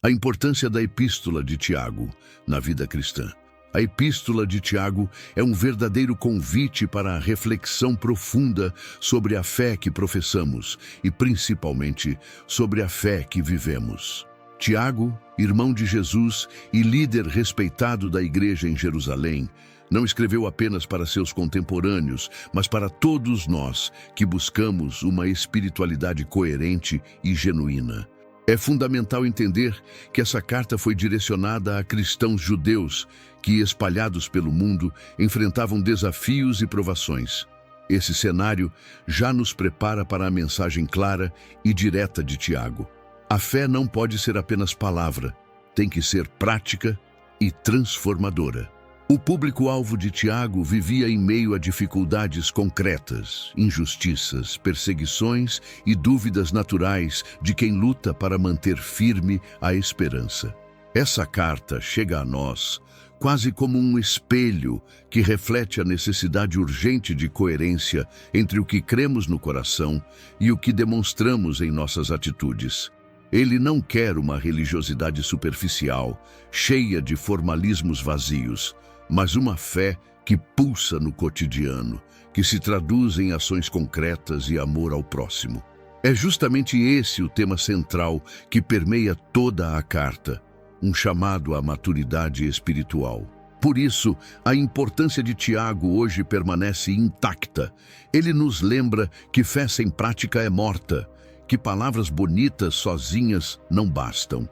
A importância da Epístola de Tiago na vida cristã. A Epístola de Tiago é um verdadeiro convite para a reflexão profunda sobre a fé que professamos e, principalmente, sobre a fé que vivemos. Tiago, irmão de Jesus e líder respeitado da igreja em Jerusalém, não escreveu apenas para seus contemporâneos, mas para todos nós que buscamos uma espiritualidade coerente e genuína. É fundamental entender que essa carta foi direcionada a cristãos judeus que, espalhados pelo mundo, enfrentavam desafios e provações. Esse cenário já nos prepara para a mensagem clara e direta de Tiago. A fé não pode ser apenas palavra, tem que ser prática e transformadora. O público-alvo de Tiago vivia em meio a dificuldades concretas, injustiças, perseguições e dúvidas naturais de quem luta para manter firme a esperança. Essa carta chega a nós quase como um espelho que reflete a necessidade urgente de coerência entre o que cremos no coração e o que demonstramos em nossas atitudes. Ele não quer uma religiosidade superficial, cheia de formalismos vazios, mas uma fé que pulsa no cotidiano, que se traduz em ações concretas e amor ao próximo. É justamente esse o tema central que permeia toda a carta, um chamado à maturidade espiritual. Por isso, a importância de Tiago hoje permanece intacta. Ele nos lembra que fé sem prática é morta, que palavras bonitas sozinhas não bastam.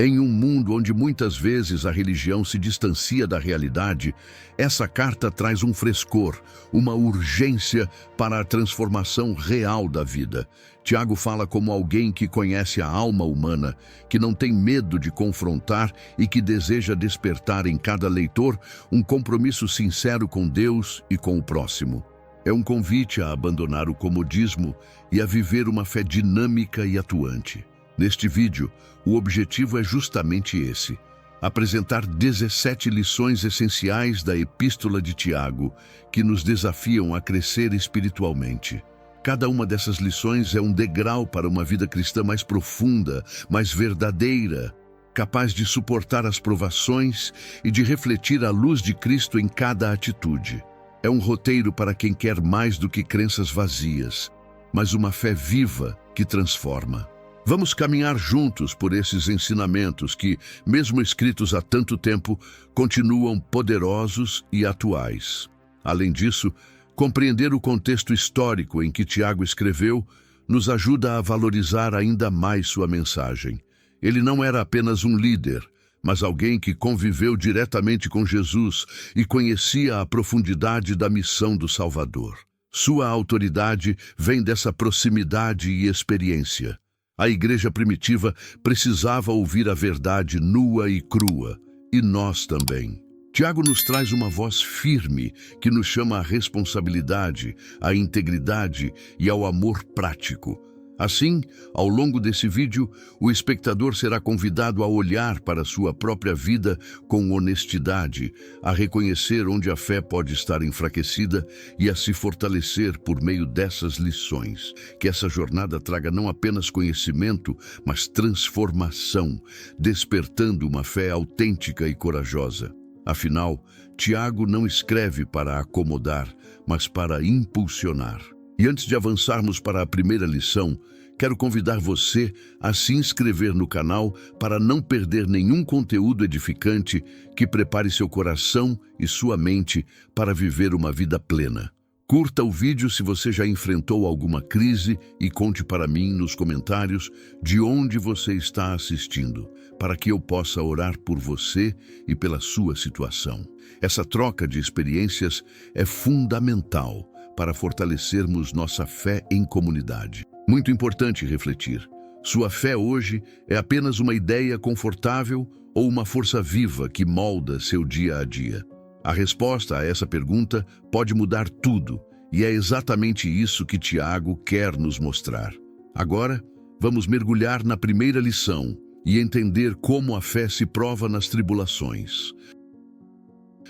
Em um mundo onde muitas vezes a religião se distancia da realidade, essa carta traz um frescor, uma urgência para a transformação real da vida. Tiago fala como alguém que conhece a alma humana, que não tem medo de confrontar e que deseja despertar em cada leitor um compromisso sincero com Deus e com o próximo. É um convite a abandonar o comodismo e a viver uma fé dinâmica e atuante. Neste vídeo, o objetivo é justamente esse: apresentar 17 lições essenciais da Epístola de Tiago que nos desafiam a crescer espiritualmente. Cada uma dessas lições é um degrau para uma vida cristã mais profunda, mais verdadeira, capaz de suportar as provações e de refletir a luz de Cristo em cada atitude. É um roteiro para quem quer mais do que crenças vazias, mas uma fé viva que transforma. Vamos caminhar juntos por esses ensinamentos que, mesmo escritos há tanto tempo, continuam poderosos e atuais. Além disso, compreender o contexto histórico em que Tiago escreveu nos ajuda a valorizar ainda mais sua mensagem. Ele não era apenas um líder, mas alguém que conviveu diretamente com Jesus e conhecia a profundidade da missão do Salvador. Sua autoridade vem dessa proximidade e experiência. A igreja primitiva precisava ouvir a verdade nua e crua, e nós também. Tiago nos traz uma voz firme que nos chama à responsabilidade, à integridade e ao amor prático. Assim, ao longo desse vídeo, o espectador será convidado a olhar para sua própria vida com honestidade, a reconhecer onde a fé pode estar enfraquecida e a se fortalecer por meio dessas lições. Que essa jornada traga não apenas conhecimento, mas transformação, despertando uma fé autêntica e corajosa. Afinal, Tiago não escreve para acomodar, mas para impulsionar. E antes de avançarmos para a primeira lição, quero convidar você a se inscrever no canal para não perder nenhum conteúdo edificante que prepare seu coração e sua mente para viver uma vida plena. Curta o vídeo se você já enfrentou alguma crise e conte para mim nos comentários de onde você está assistindo, para que eu possa orar por você e pela sua situação. Essa troca de experiências é fundamental para fortalecermos nossa fé em comunidade. Muito importante refletir. Sua fé hoje é apenas uma ideia confortável ou uma força viva que molda seu dia a dia? A resposta a essa pergunta pode mudar tudo, e é exatamente isso que Tiago quer nos mostrar. Agora, vamos mergulhar na primeira lição e entender como a fé se prova nas tribulações.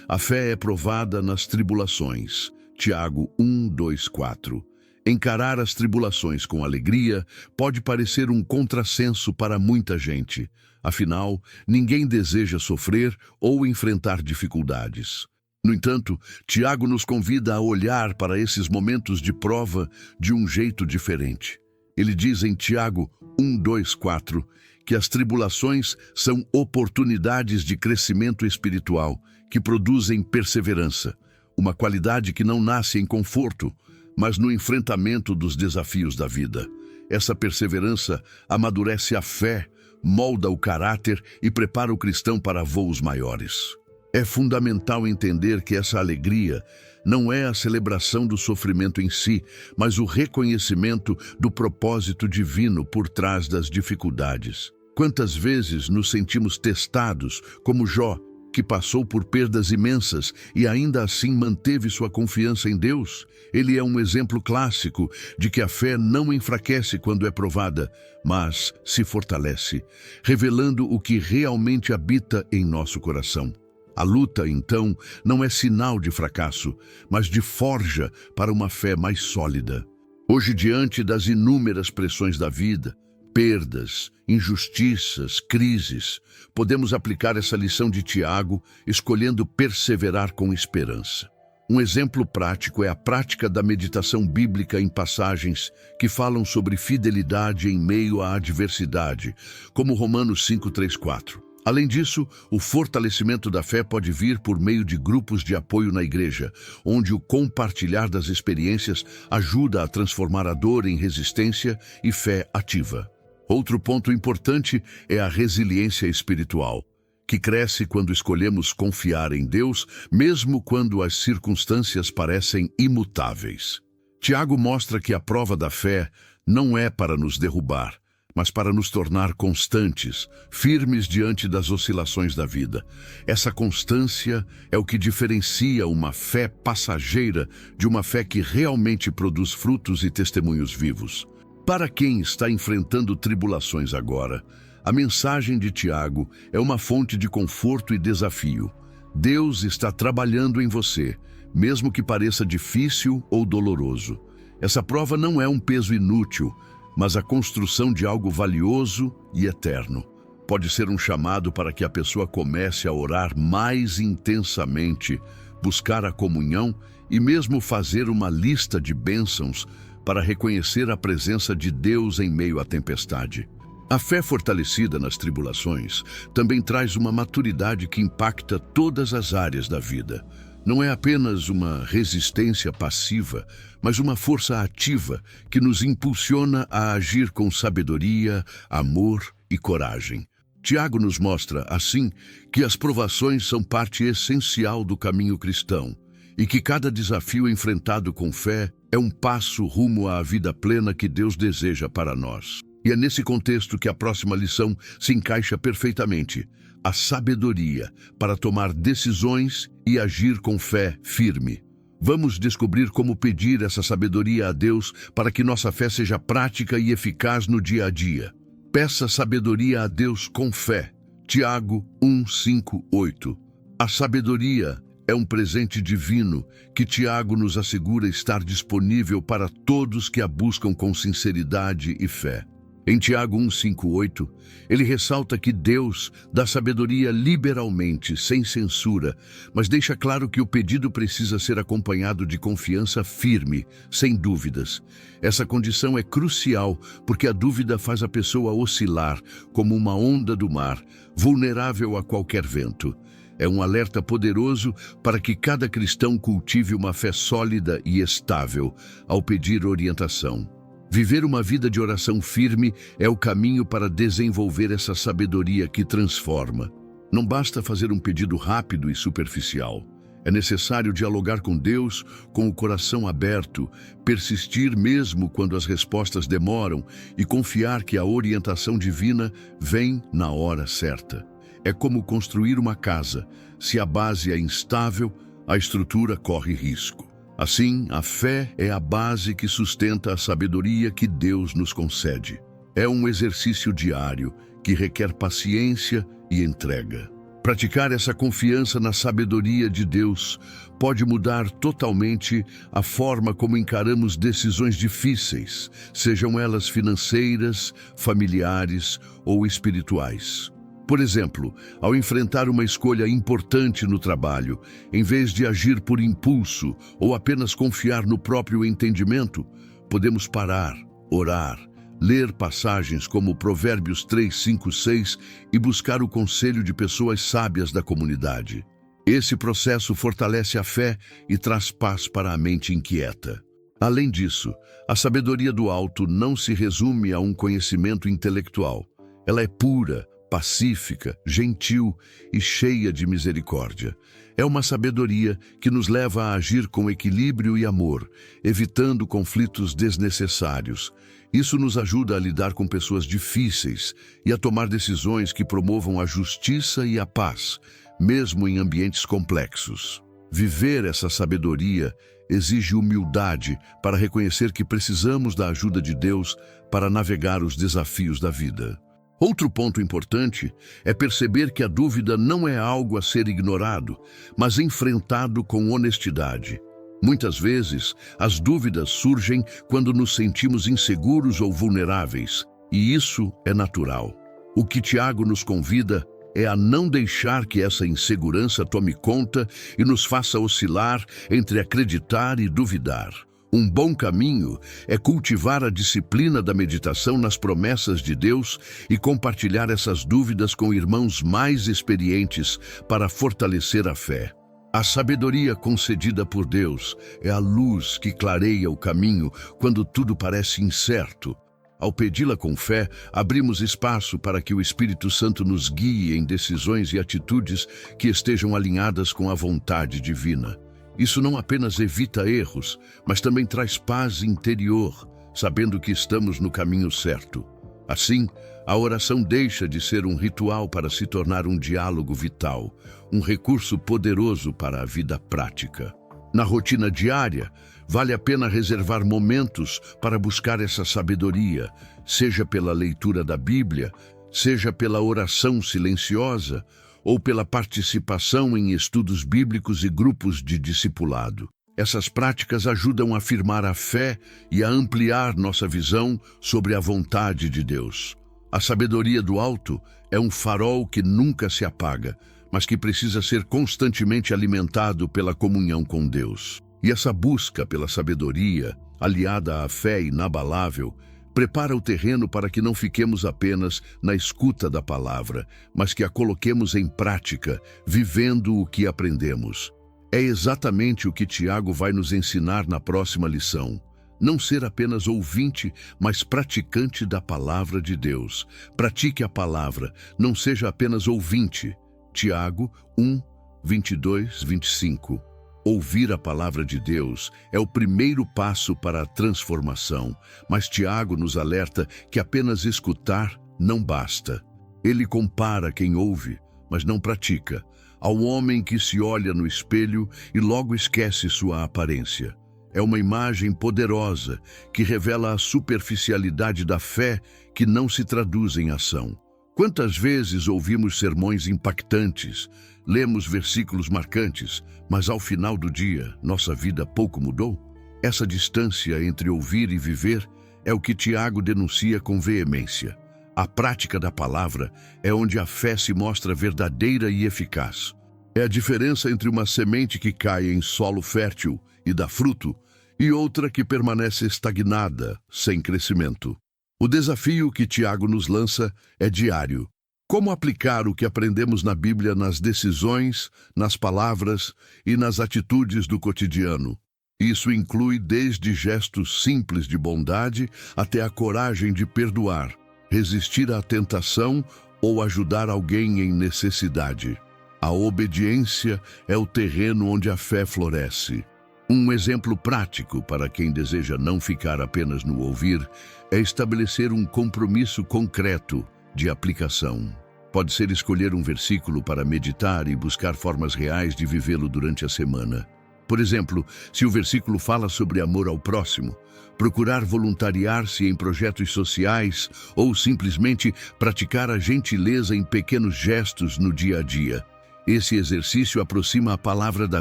A fé é provada nas tribulações. Tiago 1, 2, 4. Encarar as tribulações com alegria pode parecer um contrassenso para muita gente. Afinal, ninguém deseja sofrer ou enfrentar dificuldades. No entanto, Tiago nos convida a olhar para esses momentos de prova de um jeito diferente. Ele diz em Tiago 1:2-4 que as tribulações são oportunidades de crescimento espiritual que produzem perseverança, uma qualidade que não nasce em conforto, mas no enfrentamento dos desafios da vida. Essa perseverança amadurece a fé, molda o caráter e prepara o cristão para voos maiores. É fundamental entender que essa alegria não é a celebração do sofrimento em si, mas o reconhecimento do propósito divino por trás das dificuldades. Quantas vezes nos sentimos testados, como Jó, que passou por perdas imensas e ainda assim manteve sua confiança em Deus? Ele é um exemplo clássico de que a fé não enfraquece quando é provada, mas se fortalece, revelando o que realmente habita em nosso coração. A luta, então, não é sinal de fracasso, mas de forja para uma fé mais sólida. Hoje, diante das inúmeras pressões da vida, perdas, injustiças, crises, podemos aplicar essa lição de Tiago, escolhendo perseverar com esperança. Um exemplo prático é a prática da meditação bíblica em passagens que falam sobre fidelidade em meio à adversidade, como Romanos 5:3-4. Além disso, o fortalecimento da fé pode vir por meio de grupos de apoio na igreja, onde o compartilhar das experiências ajuda a transformar a dor em resistência e fé ativa. Outro ponto importante é a resiliência espiritual, que cresce quando escolhemos confiar em Deus, mesmo quando as circunstâncias parecem imutáveis. Tiago mostra que a prova da fé não é para nos derrubar, mas para nos tornar constantes, firmes diante das oscilações da vida. Essa constância é o que diferencia uma fé passageira de uma fé que realmente produz frutos e testemunhos vivos. Para quem está enfrentando tribulações agora, a mensagem de Tiago é uma fonte de conforto e desafio. Deus está trabalhando em você, mesmo que pareça difícil ou doloroso. Essa prova não é um peso inútil, mas a construção de algo valioso e eterno. Pode ser um chamado para que a pessoa comece a orar mais intensamente, buscar a comunhão e mesmo fazer uma lista de bênçãos para reconhecer a presença de Deus em meio à tempestade. A fé fortalecida nas tribulações também traz uma maturidade que impacta todas as áreas da vida. Não é apenas uma resistência passiva, mas uma força ativa que nos impulsiona a agir com sabedoria, amor e coragem. Tiago nos mostra, assim, que as provações são parte essencial do caminho cristão e que cada desafio enfrentado com fé é um passo rumo à vida plena que Deus deseja para nós. E é nesse contexto que a próxima lição se encaixa perfeitamente. A sabedoria para tomar decisões e agir com fé firme. Vamos descobrir como pedir essa sabedoria a Deus para que nossa fé seja prática e eficaz no dia a dia. Peça sabedoria a Deus com fé. Tiago 1:5-8. A sabedoria é um presente divino que Tiago nos assegura estar disponível para todos que a buscam com sinceridade e fé. Em Tiago 1:5-8, ele ressalta que Deus dá sabedoria liberalmente, sem censura, mas deixa claro que o pedido precisa ser acompanhado de confiança firme, sem dúvidas. Essa condição é crucial porque a dúvida faz a pessoa oscilar como uma onda do mar, vulnerável a qualquer vento. É um alerta poderoso para que cada cristão cultive uma fé sólida e estável ao pedir orientação. Viver uma vida de oração firme é o caminho para desenvolver essa sabedoria que transforma. Não basta fazer um pedido rápido e superficial. É necessário dialogar com Deus com o coração aberto, persistir mesmo quando as respostas demoram e confiar que a orientação divina vem na hora certa. É como construir uma casa. Se a base é instável, a estrutura corre risco. Assim, a fé é a base que sustenta a sabedoria que Deus nos concede. É um exercício diário que requer paciência e entrega. Praticar essa confiança na sabedoria de Deus pode mudar totalmente a forma como encaramos decisões difíceis, sejam elas financeiras, familiares ou espirituais. Por exemplo, ao enfrentar uma escolha importante no trabalho, em vez de agir por impulso ou apenas confiar no próprio entendimento, podemos parar, orar, ler passagens como Provérbios 3, 5, 6 e buscar o conselho de pessoas sábias da comunidade. Esse processo fortalece a fé e traz paz para a mente inquieta. Além disso, a sabedoria do alto não se resume a um conhecimento intelectual. Ela é pura, pacífica, gentil e cheia de misericórdia. É uma sabedoria que nos leva a agir com equilíbrio e amor, evitando conflitos desnecessários. Isso nos ajuda a lidar com pessoas difíceis e a tomar decisões que promovam a justiça e a paz, mesmo em ambientes complexos. Viver essa sabedoria exige humildade para reconhecer que precisamos da ajuda de Deus para navegar os desafios da vida. Outro ponto importante é perceber que a dúvida não é algo a ser ignorado, mas enfrentado com honestidade. Muitas vezes, as dúvidas surgem quando nos sentimos inseguros ou vulneráveis, e isso é natural. O que Tiago nos convida é a não deixar que essa insegurança tome conta e nos faça oscilar entre acreditar e duvidar. Um bom caminho é cultivar a disciplina da meditação nas promessas de Deus e compartilhar essas dúvidas com irmãos mais experientes para fortalecer a fé. A sabedoria concedida por Deus é a luz que clareia o caminho quando tudo parece incerto. Ao pedi-la com fé, abrimos espaço para que o Espírito Santo nos guie em decisões e atitudes que estejam alinhadas com a vontade divina. Isso não apenas evita erros, mas também traz paz interior, sabendo que estamos no caminho certo. Assim, a oração deixa de ser um ritual para se tornar um diálogo vital, um recurso poderoso para a vida prática. Na rotina diária, vale a pena reservar momentos para buscar essa sabedoria, seja pela leitura da Bíblia, seja pela oração silenciosa, ou pela participação em estudos bíblicos e grupos de discipulado. Essas práticas ajudam a afirmar a fé e a ampliar nossa visão sobre a vontade de Deus. A sabedoria do alto é um farol que nunca se apaga, mas que precisa ser constantemente alimentado pela comunhão com Deus. E essa busca pela sabedoria, aliada à fé inabalável, prepara o terreno para que não fiquemos apenas na escuta da palavra, mas que a coloquemos em prática, vivendo o que aprendemos. É exatamente o que Tiago vai nos ensinar na próxima lição. Não ser apenas ouvinte, mas praticante da palavra de Deus. Pratique a palavra, não seja apenas ouvinte. Tiago 1, 22, 25. Ouvir a palavra de Deus é o primeiro passo para a transformação, mas Tiago nos alerta que apenas escutar não basta. Ele compara quem ouve, mas não pratica, ao homem que se olha no espelho e logo esquece sua aparência. É uma imagem poderosa que revela a superficialidade da fé que não se traduz em ação. Quantas vezes ouvimos sermões impactantes, lemos versículos marcantes, mas ao final do dia, nossa vida pouco mudou? Essa distância entre ouvir e viver é o que Tiago denuncia com veemência. A prática da palavra é onde a fé se mostra verdadeira e eficaz. É a diferença entre uma semente que cai em solo fértil e dá fruto, e outra que permanece estagnada, sem crescimento. O desafio que Tiago nos lança é diário. Como aplicar o que aprendemos na Bíblia nas decisões, nas palavras e nas atitudes do cotidiano? Isso inclui desde gestos simples de bondade até a coragem de perdoar, resistir à tentação ou ajudar alguém em necessidade. A obediência é o terreno onde a fé floresce. Um exemplo prático para quem deseja não ficar apenas no ouvir é estabelecer um compromisso concreto de aplicação. Pode ser escolher um versículo para meditar e buscar formas reais de vivê-lo durante a semana. Por exemplo, se o versículo fala sobre amor ao próximo, procurar voluntariar-se em projetos sociais ou simplesmente praticar a gentileza em pequenos gestos no dia a dia. Esse exercício aproxima a palavra da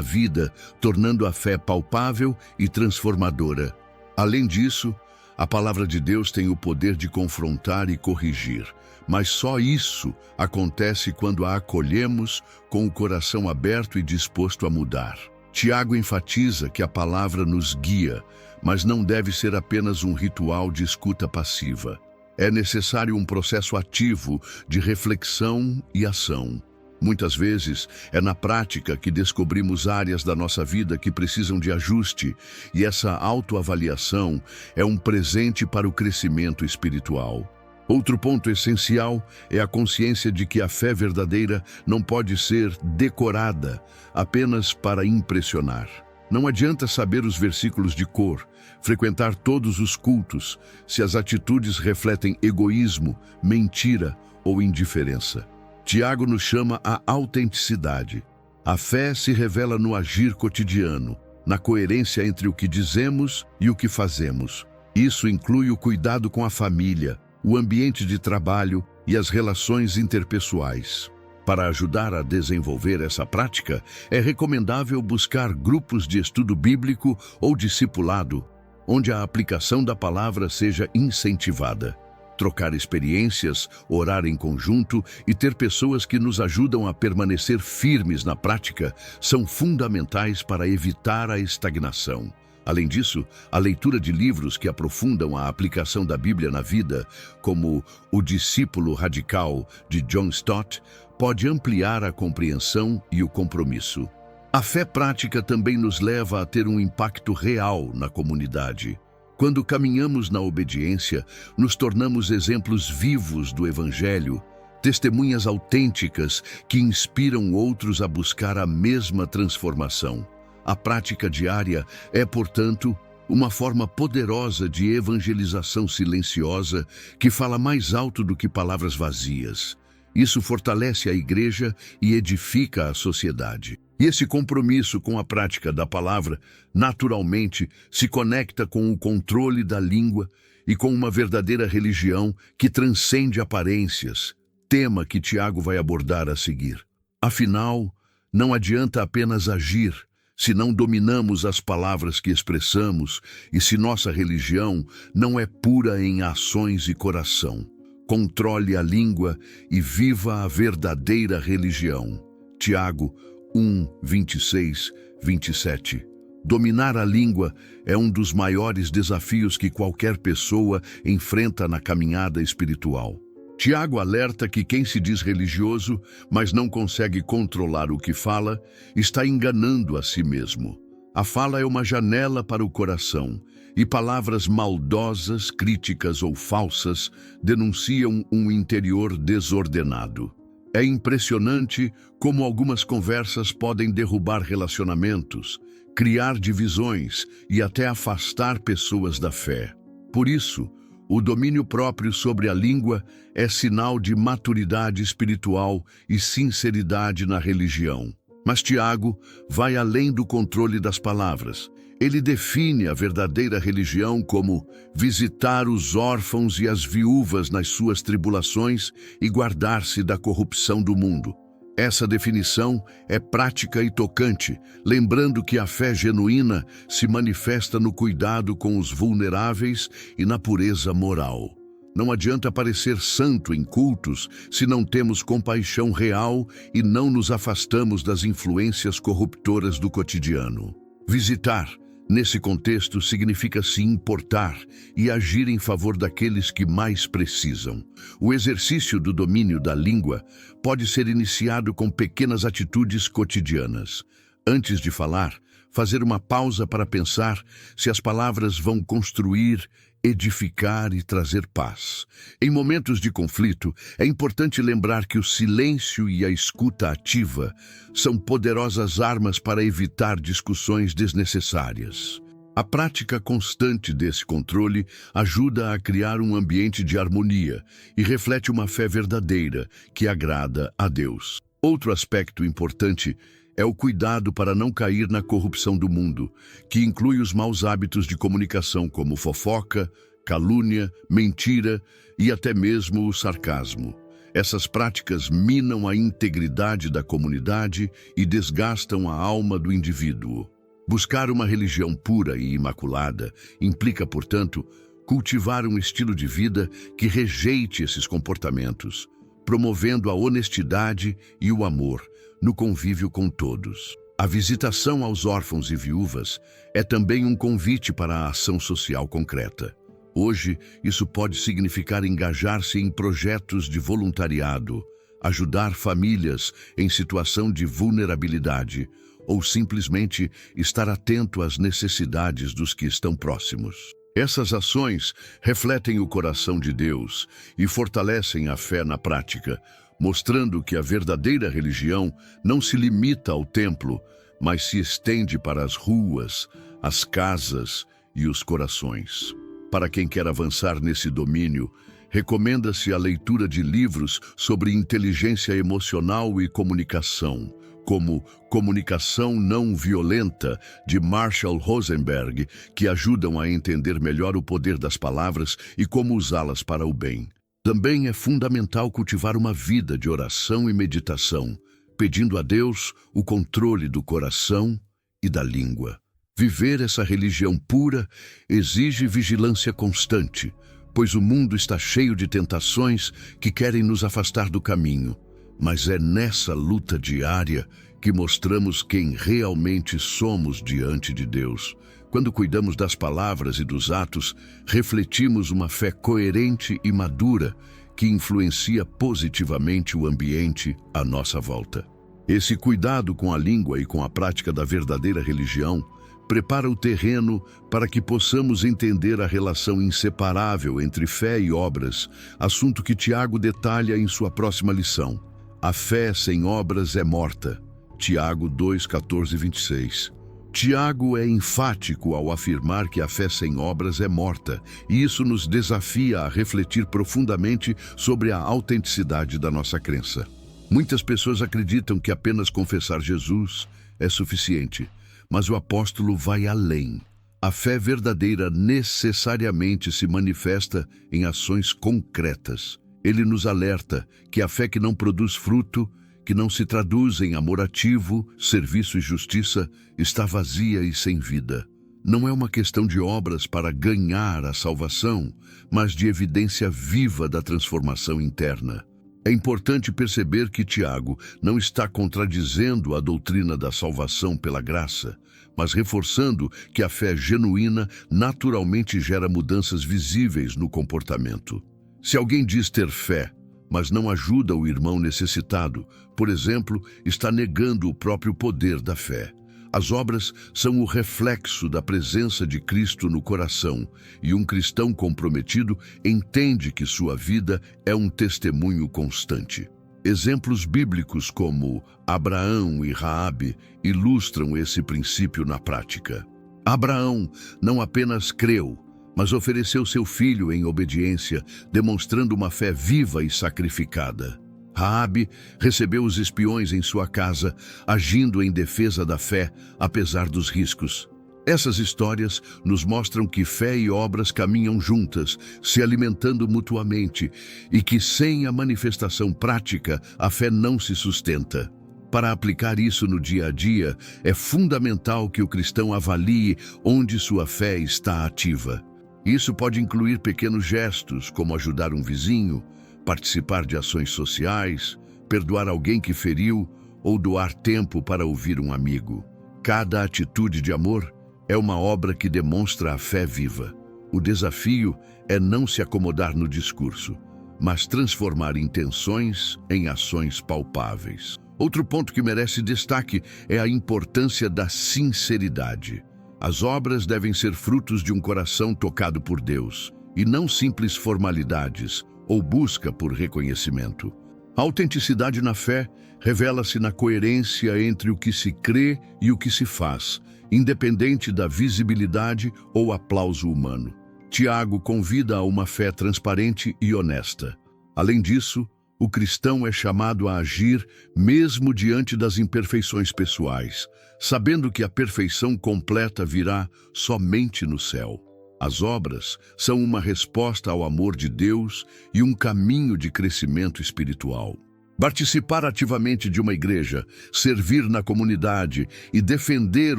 vida, tornando a fé palpável e transformadora. Além disso, a palavra de Deus tem o poder de confrontar e corrigir, mas só isso acontece quando a acolhemos com o coração aberto e disposto a mudar. Tiago enfatiza que a palavra nos guia, mas não deve ser apenas um ritual de escuta passiva. É necessário um processo ativo de reflexão e ação. Muitas vezes, é na prática que descobrimos áreas da nossa vida que precisam de ajuste, e essa autoavaliação é um presente para o crescimento espiritual. Outro ponto essencial é a consciência de que a fé verdadeira não pode ser decorada apenas para impressionar. Não adianta saber os versículos de cor, frequentar todos os cultos, se as atitudes refletem egoísmo, mentira ou indiferença. Tiago nos chama à autenticidade. A fé se revela no agir cotidiano, na coerência entre o que dizemos e o que fazemos. Isso inclui o cuidado com a família, o ambiente de trabalho e as relações interpessoais. Para ajudar a desenvolver essa prática, é recomendável buscar grupos de estudo bíblico ou discipulado, onde a aplicação da palavra seja incentivada. Trocar experiências, orar em conjunto e ter pessoas que nos ajudam a permanecer firmes na prática são fundamentais para evitar a estagnação. Além disso, a leitura de livros que aprofundam a aplicação da Bíblia na vida, como O Discípulo Radical, de John Stott, pode ampliar a compreensão e o compromisso. A fé prática também nos leva a ter um impacto real na comunidade. Quando caminhamos na obediência, nos tornamos exemplos vivos do Evangelho, testemunhas autênticas que inspiram outros a buscar a mesma transformação. A prática diária é, portanto, uma forma poderosa de evangelização silenciosa que fala mais alto do que palavras vazias. Isso fortalece a igreja e edifica a sociedade. E esse compromisso com a prática da palavra, naturalmente, se conecta com o controle da língua e com uma verdadeira religião que transcende aparências, tema que Tiago vai abordar a seguir. Afinal, não adianta apenas agir, se não dominamos as palavras que expressamos e se nossa religião não é pura em ações e coração. Controle a língua e viva a verdadeira religião. Tiago 1, 26, 27. Dominar a língua é um dos maiores desafios que qualquer pessoa enfrenta na caminhada espiritual. Tiago alerta que quem se diz religioso, mas não consegue controlar o que fala, está enganando a si mesmo. A fala é uma janela para o coração, e palavras maldosas, críticas ou falsas denunciam um interior desordenado. É impressionante como algumas conversas podem derrubar relacionamentos, criar divisões e até afastar pessoas da fé. Por isso, o domínio próprio sobre a língua é sinal de maturidade espiritual e sinceridade na religião. Mas Tiago vai além do controle das palavras. Ele define a verdadeira religião como visitar os órfãos e as viúvas nas suas tribulações e guardar-se da corrupção do mundo. Essa definição é prática e tocante, lembrando que a fé genuína se manifesta no cuidado com os vulneráveis e na pureza moral. Não adianta parecer santo em cultos se não temos compaixão real e não nos afastamos das influências corruptoras do cotidiano. Visitar, nesse contexto, significa se importar e agir em favor daqueles que mais precisam. O exercício do domínio da língua pode ser iniciado com pequenas atitudes cotidianas. Antes de falar, fazer uma pausa para pensar se as palavras vão construir, edificar e trazer paz. Em momentos de conflito, é importante lembrar que o silêncio e a escuta ativa são poderosas armas para evitar discussões desnecessárias. A prática constante desse controle ajuda a criar um ambiente de harmonia e reflete uma fé verdadeira que agrada a Deus. Outro aspecto importante é o cuidado para não cair na corrupção do mundo, que inclui os maus hábitos de comunicação como fofoca, calúnia, mentira e até mesmo o sarcasmo. Essas práticas minam a integridade da comunidade e desgastam a alma do indivíduo. Buscar uma religião pura e imaculada implica, portanto, cultivar um estilo de vida que rejeite esses comportamentos, promovendo a honestidade e o amor no convívio com todos. A visitação aos órfãos e viúvas é também um convite para a ação social concreta. Hoje, isso pode significar engajar-se em projetos de voluntariado, ajudar famílias em situação de vulnerabilidade ou simplesmente estar atento às necessidades dos que estão próximos. Essas ações refletem o coração de Deus e fortalecem a fé na prática, mostrando que a verdadeira religião não se limita ao templo, mas se estende para as ruas, as casas e os corações. Para quem quer avançar nesse domínio, recomenda-se a leitura de livros sobre inteligência emocional e comunicação, como Comunicação Não Violenta, de Marshall Rosenberg, que ajudam a entender melhor o poder das palavras e como usá-las para o bem. Também é fundamental cultivar uma vida de oração e meditação, pedindo a Deus o controle do coração e da língua. Viver essa religião pura exige vigilância constante, pois o mundo está cheio de tentações que querem nos afastar do caminho. Mas é nessa luta diária que mostramos quem realmente somos diante de Deus. Quando cuidamos das palavras e dos atos, refletimos uma fé coerente e madura que influencia positivamente o ambiente à nossa volta. Esse cuidado com a língua e com a prática da verdadeira religião prepara o terreno para que possamos entender a relação inseparável entre fé e obras, assunto que Tiago detalha em sua próxima lição. A fé sem obras é morta. Tiago 2, 14 e 26. Tiago é enfático ao afirmar que a fé sem obras é morta, e isso nos desafia a refletir profundamente sobre a autenticidade da nossa crença. Muitas pessoas acreditam que apenas confessar Jesus é suficiente, mas o apóstolo vai além. A fé verdadeira necessariamente se manifesta em ações concretas. Ele nos alerta que a fé que não produz fruto, que não se traduz em amor ativo, serviço e justiça, está vazia e sem vida. Não é uma questão de obras para ganhar a salvação, mas de evidência viva da transformação interna. É importante perceber que Tiago não está contradizendo a doutrina da salvação pela graça, mas reforçando que a fé genuína naturalmente gera mudanças visíveis no comportamento. Se alguém diz ter fé, mas não ajuda o irmão necessitado, por exemplo, está negando o próprio poder da fé. As obras são o reflexo da presença de Cristo no coração, e um cristão comprometido entende que sua vida é um testemunho constante. Exemplos bíblicos como Abraão e Raabe ilustram esse princípio na prática. Abraão não apenas creu, mas ofereceu seu filho em obediência, demonstrando uma fé viva e sacrificada. Raabe recebeu os espiões em sua casa, agindo em defesa da fé, apesar dos riscos. Essas histórias nos mostram que fé e obras caminham juntas, se alimentando mutuamente, e que sem a manifestação prática, a fé não se sustenta. Para aplicar isso no dia a dia, é fundamental que o cristão avalie onde sua fé está ativa. Isso pode incluir pequenos gestos, como ajudar um vizinho, participar de ações sociais, perdoar alguém que feriu ou doar tempo para ouvir um amigo. Cada atitude de amor é uma obra que demonstra a fé viva. O desafio é não se acomodar no discurso, mas transformar intenções em ações palpáveis. Outro ponto que merece destaque é a importância da sinceridade. As obras devem ser frutos de um coração tocado por Deus, e não simples formalidades ou busca por reconhecimento. A autenticidade na fé revela-se na coerência entre o que se crê e o que se faz, independente da visibilidade ou aplauso humano. Tiago convida a uma fé transparente e honesta. Além disso, o cristão é chamado a agir mesmo diante das imperfeições pessoais, sabendo que a perfeição completa virá somente no céu. As obras são uma resposta ao amor de Deus e um caminho de crescimento espiritual. Participar ativamente de uma igreja, servir na comunidade e defender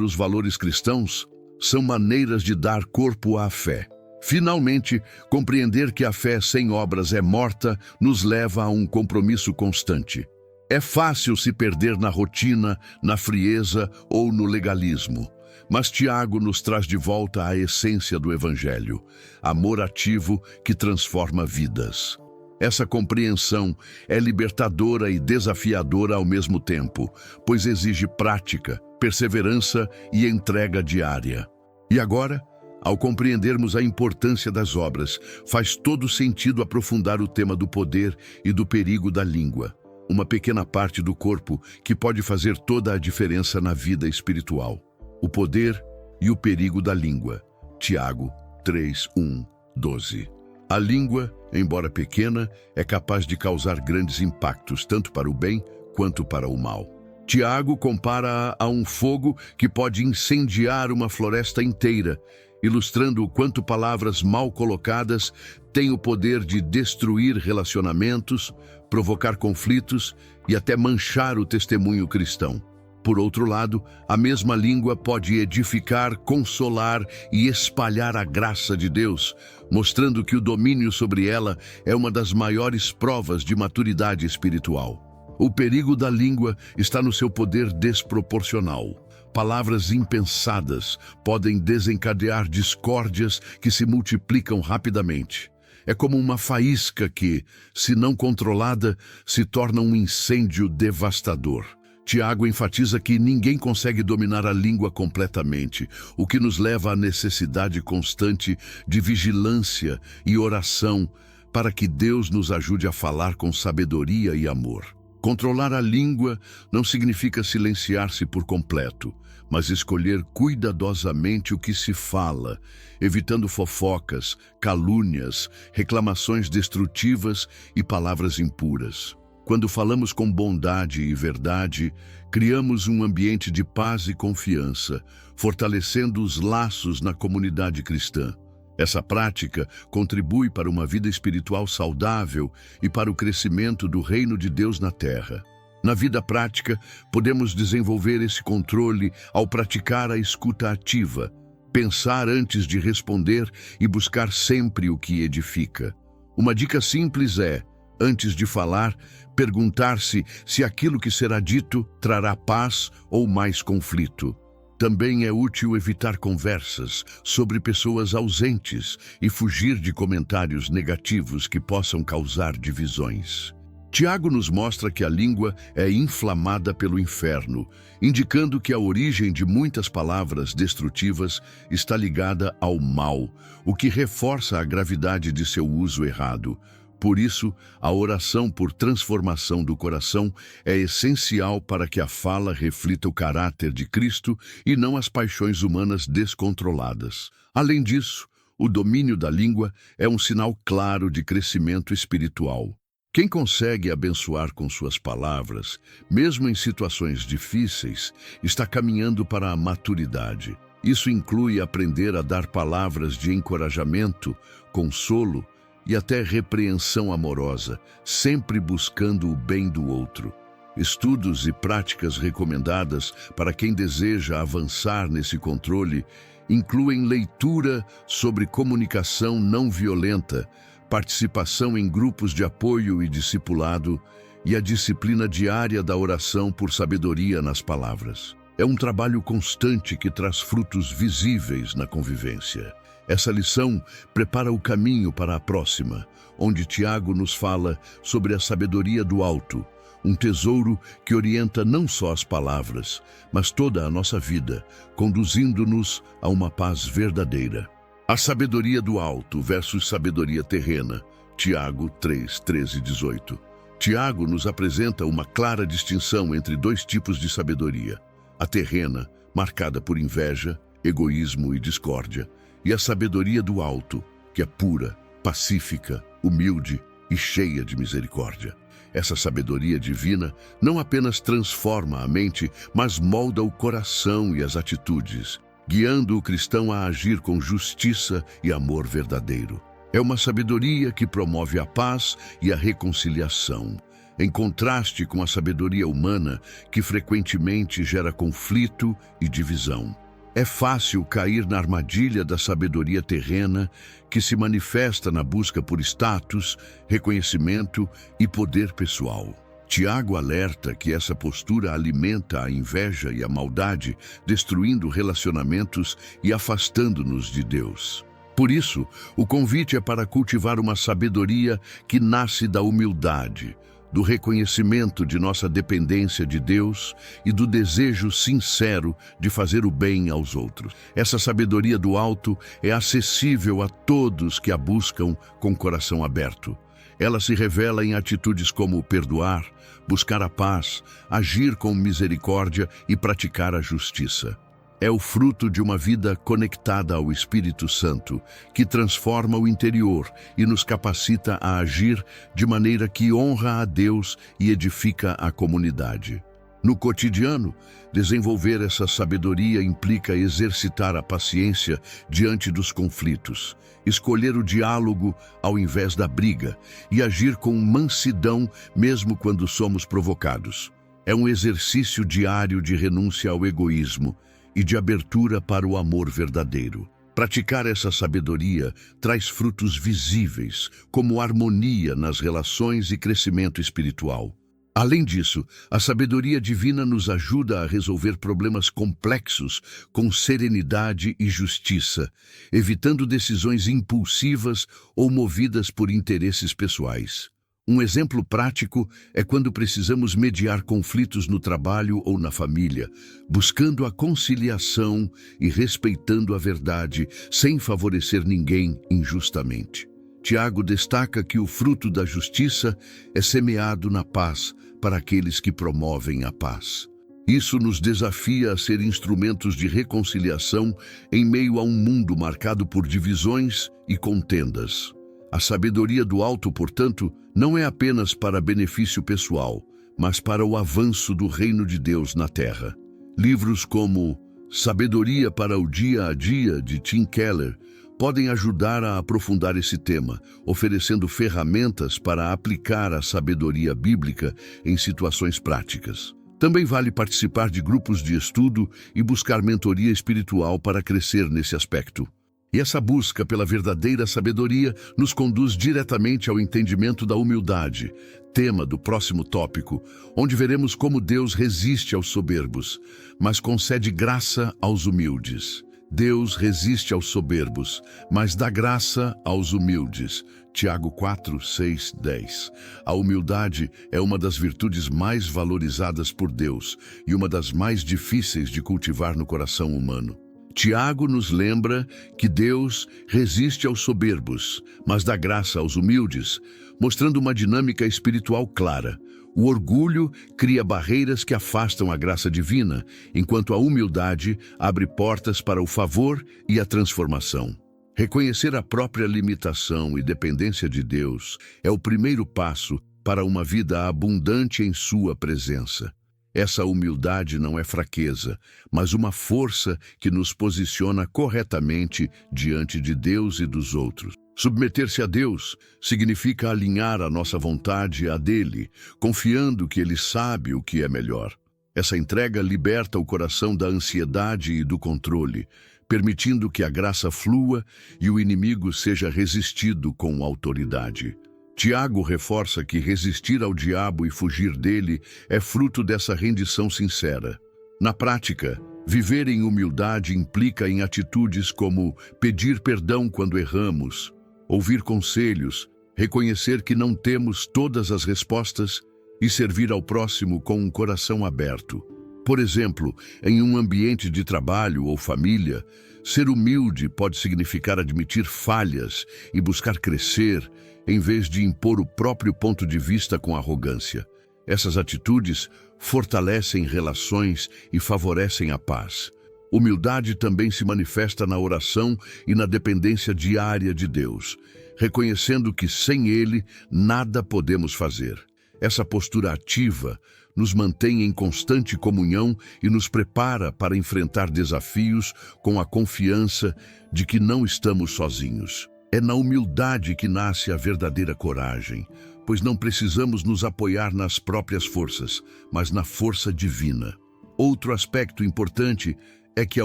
os valores cristãos são maneiras de dar corpo à fé. Finalmente, compreender que a fé sem obras é morta nos leva a um compromisso constante. É fácil se perder na rotina, na frieza ou no legalismo. Mas Tiago nos traz de volta a essência do Evangelho, amor ativo que transforma vidas. Essa compreensão é libertadora e desafiadora ao mesmo tempo, pois exige prática, perseverança e entrega diária. E agora, ao compreendermos a importância das obras, faz todo sentido aprofundar o tema do poder e do perigo da língua, uma pequena parte do corpo que pode fazer toda a diferença na vida espiritual. O poder e o perigo da língua. Tiago 3:1-12. A língua, embora pequena, é capaz de causar grandes impactos, tanto para o bem quanto para o mal. Tiago compara-a a um fogo que pode incendiar uma floresta inteira, ilustrando o quanto palavras mal colocadas têm o poder de destruir relacionamentos, provocar conflitos e até manchar o testemunho cristão. Por outro lado, a mesma língua pode edificar, consolar e espalhar a graça de Deus, mostrando que o domínio sobre ela é uma das maiores provas de maturidade espiritual. O perigo da língua está no seu poder desproporcional. Palavras impensadas podem desencadear discórdias que se multiplicam rapidamente. É como uma faísca que, se não controlada, se torna um incêndio devastador. Tiago enfatiza que ninguém consegue dominar a língua completamente, o que nos leva à necessidade constante de vigilância e oração para que Deus nos ajude a falar com sabedoria e amor. Controlar a língua não significa silenciar-se por completo, mas escolher cuidadosamente o que se fala, evitando fofocas, calúnias, reclamações destrutivas e palavras impuras. Quando falamos com bondade e verdade, criamos um ambiente de paz e confiança, fortalecendo os laços na comunidade cristã. Essa prática contribui para uma vida espiritual saudável e para o crescimento do reino de Deus na terra. Na vida prática, podemos desenvolver esse controle ao praticar a escuta ativa, pensar antes de responder e buscar sempre o que edifica. Uma dica simples é, antes de falar, perguntar-se se aquilo que será dito trará paz ou mais conflito. Também é útil evitar conversas sobre pessoas ausentes e fugir de comentários negativos que possam causar divisões. Tiago nos mostra que a língua é inflamada pelo inferno, indicando que a origem de muitas palavras destrutivas está ligada ao mal, o que reforça a gravidade de seu uso errado. Por isso, a oração por transformação do coração é essencial para que a fala reflita o caráter de Cristo e não as paixões humanas descontroladas. Além disso, o domínio da língua é um sinal claro de crescimento espiritual. Quem consegue abençoar com suas palavras, mesmo em situações difíceis, está caminhando para a maturidade. Isso inclui aprender a dar palavras de encorajamento, consolo e até repreensão amorosa, sempre buscando o bem do outro. Estudos e práticas recomendadas para quem deseja avançar nesse controle incluem leitura sobre comunicação não violenta, participação em grupos de apoio e discipulado e a disciplina diária da oração por sabedoria nas palavras. É um trabalho constante que traz frutos visíveis na convivência. Essa lição prepara o caminho para a próxima, onde Tiago nos fala sobre a sabedoria do alto, um tesouro que orienta não só as palavras, mas toda a nossa vida, conduzindo-nos a uma paz verdadeira. A sabedoria do alto versus sabedoria terrena, Tiago 3:13-18. Tiago nos apresenta uma clara distinção entre dois tipos de sabedoria: a terrena, marcada por inveja, egoísmo e discórdia, e a sabedoria do alto, que é pura, pacífica, humilde e cheia de misericórdia. Essa sabedoria divina não apenas transforma a mente, mas molda o coração e as atitudes. guiando o cristão a agir com justiça e amor verdadeiro. É uma sabedoria que promove a paz e a reconciliação, em contraste com a sabedoria humana que frequentemente gera conflito e divisão. É fácil cair na armadilha da sabedoria terrena que se manifesta na busca por status, reconhecimento e poder pessoal. Tiago alerta que essa postura alimenta a inveja e a maldade, destruindo relacionamentos e afastando-nos de Deus. Por isso, o convite é para cultivar uma sabedoria que nasce da humildade, do reconhecimento de nossa dependência de Deus e do desejo sincero de fazer o bem aos outros. Essa sabedoria do alto é acessível a todos que a buscam com coração aberto. Ela se revela em atitudes como perdoar, buscar a paz, agir com misericórdia e praticar a justiça. É o fruto de uma vida conectada ao Espírito Santo, que transforma o interior e nos capacita a agir de maneira que honra a Deus e edifica a comunidade. No cotidiano, desenvolver essa sabedoria implica exercitar a paciência diante dos conflitos, escolher o diálogo ao invés da briga e agir com mansidão mesmo quando somos provocados. É um exercício diário de renúncia ao egoísmo e de abertura para o amor verdadeiro. Praticar essa sabedoria traz frutos visíveis, como harmonia nas relações e crescimento espiritual. Além disso, a sabedoria divina nos ajuda a resolver problemas complexos com serenidade e justiça, evitando decisões impulsivas ou movidas por interesses pessoais. Um exemplo prático é quando precisamos mediar conflitos no trabalho ou na família, buscando a conciliação e respeitando a verdade, sem favorecer ninguém injustamente. Tiago destaca que o fruto da justiça é semeado na paz para aqueles que promovem a paz. Isso nos desafia a ser instrumentos de reconciliação em meio a um mundo marcado por divisões e contendas. A sabedoria do alto, portanto, não é apenas para benefício pessoal, mas para o avanço do reino de Deus na terra. Livros como Sabedoria para o Dia a Dia, de Tim Keller, podem ajudar a aprofundar esse tema, oferecendo ferramentas para aplicar a sabedoria bíblica em situações práticas. Também vale participar de grupos de estudo e buscar mentoria espiritual para crescer nesse aspecto. E essa busca pela verdadeira sabedoria nos conduz diretamente ao entendimento da humildade, tema do próximo tópico, onde veremos como Deus resiste aos soberbos, mas concede graça aos humildes. Deus resiste aos soberbos, mas dá graça aos humildes. Tiago 4, 6, 10. A humildade é uma das virtudes mais valorizadas por Deus e uma das mais difíceis de cultivar no coração humano. Tiago nos lembra que Deus resiste aos soberbos, mas dá graça aos humildes, mostrando uma dinâmica espiritual clara. O orgulho cria barreiras que afastam a graça divina, enquanto a humildade abre portas para o favor e a transformação. Reconhecer a própria limitação e dependência de Deus é o primeiro passo para uma vida abundante em sua presença. Essa humildade não é fraqueza, mas uma força que nos posiciona corretamente diante de Deus e dos outros. Submeter-se a Deus significa alinhar a nossa vontade à dele, confiando que ele sabe o que é melhor. Essa entrega liberta o coração da ansiedade e do controle, permitindo que a graça flua e o inimigo seja resistido com autoridade. Tiago reforça que resistir ao diabo e fugir dele é fruto dessa rendição sincera. Na prática, viver em humildade implica em atitudes como pedir perdão quando erramos, ouvir conselhos, reconhecer que não temos todas as respostas e servir ao próximo com um coração aberto. Por exemplo, em um ambiente de trabalho ou família, ser humilde pode significar admitir falhas e buscar crescer, em vez de impor o próprio ponto de vista com arrogância. Essas atitudes fortalecem relações e favorecem a paz. Humildade também se manifesta na oração e na dependência diária de Deus, reconhecendo que sem Ele nada podemos fazer. Essa postura ativa nos mantém em constante comunhão e nos prepara para enfrentar desafios com a confiança de que não estamos sozinhos. É na humildade que nasce a verdadeira coragem, pois não precisamos nos apoiar nas próprias forças, mas na força divina. Outro aspecto importante é que a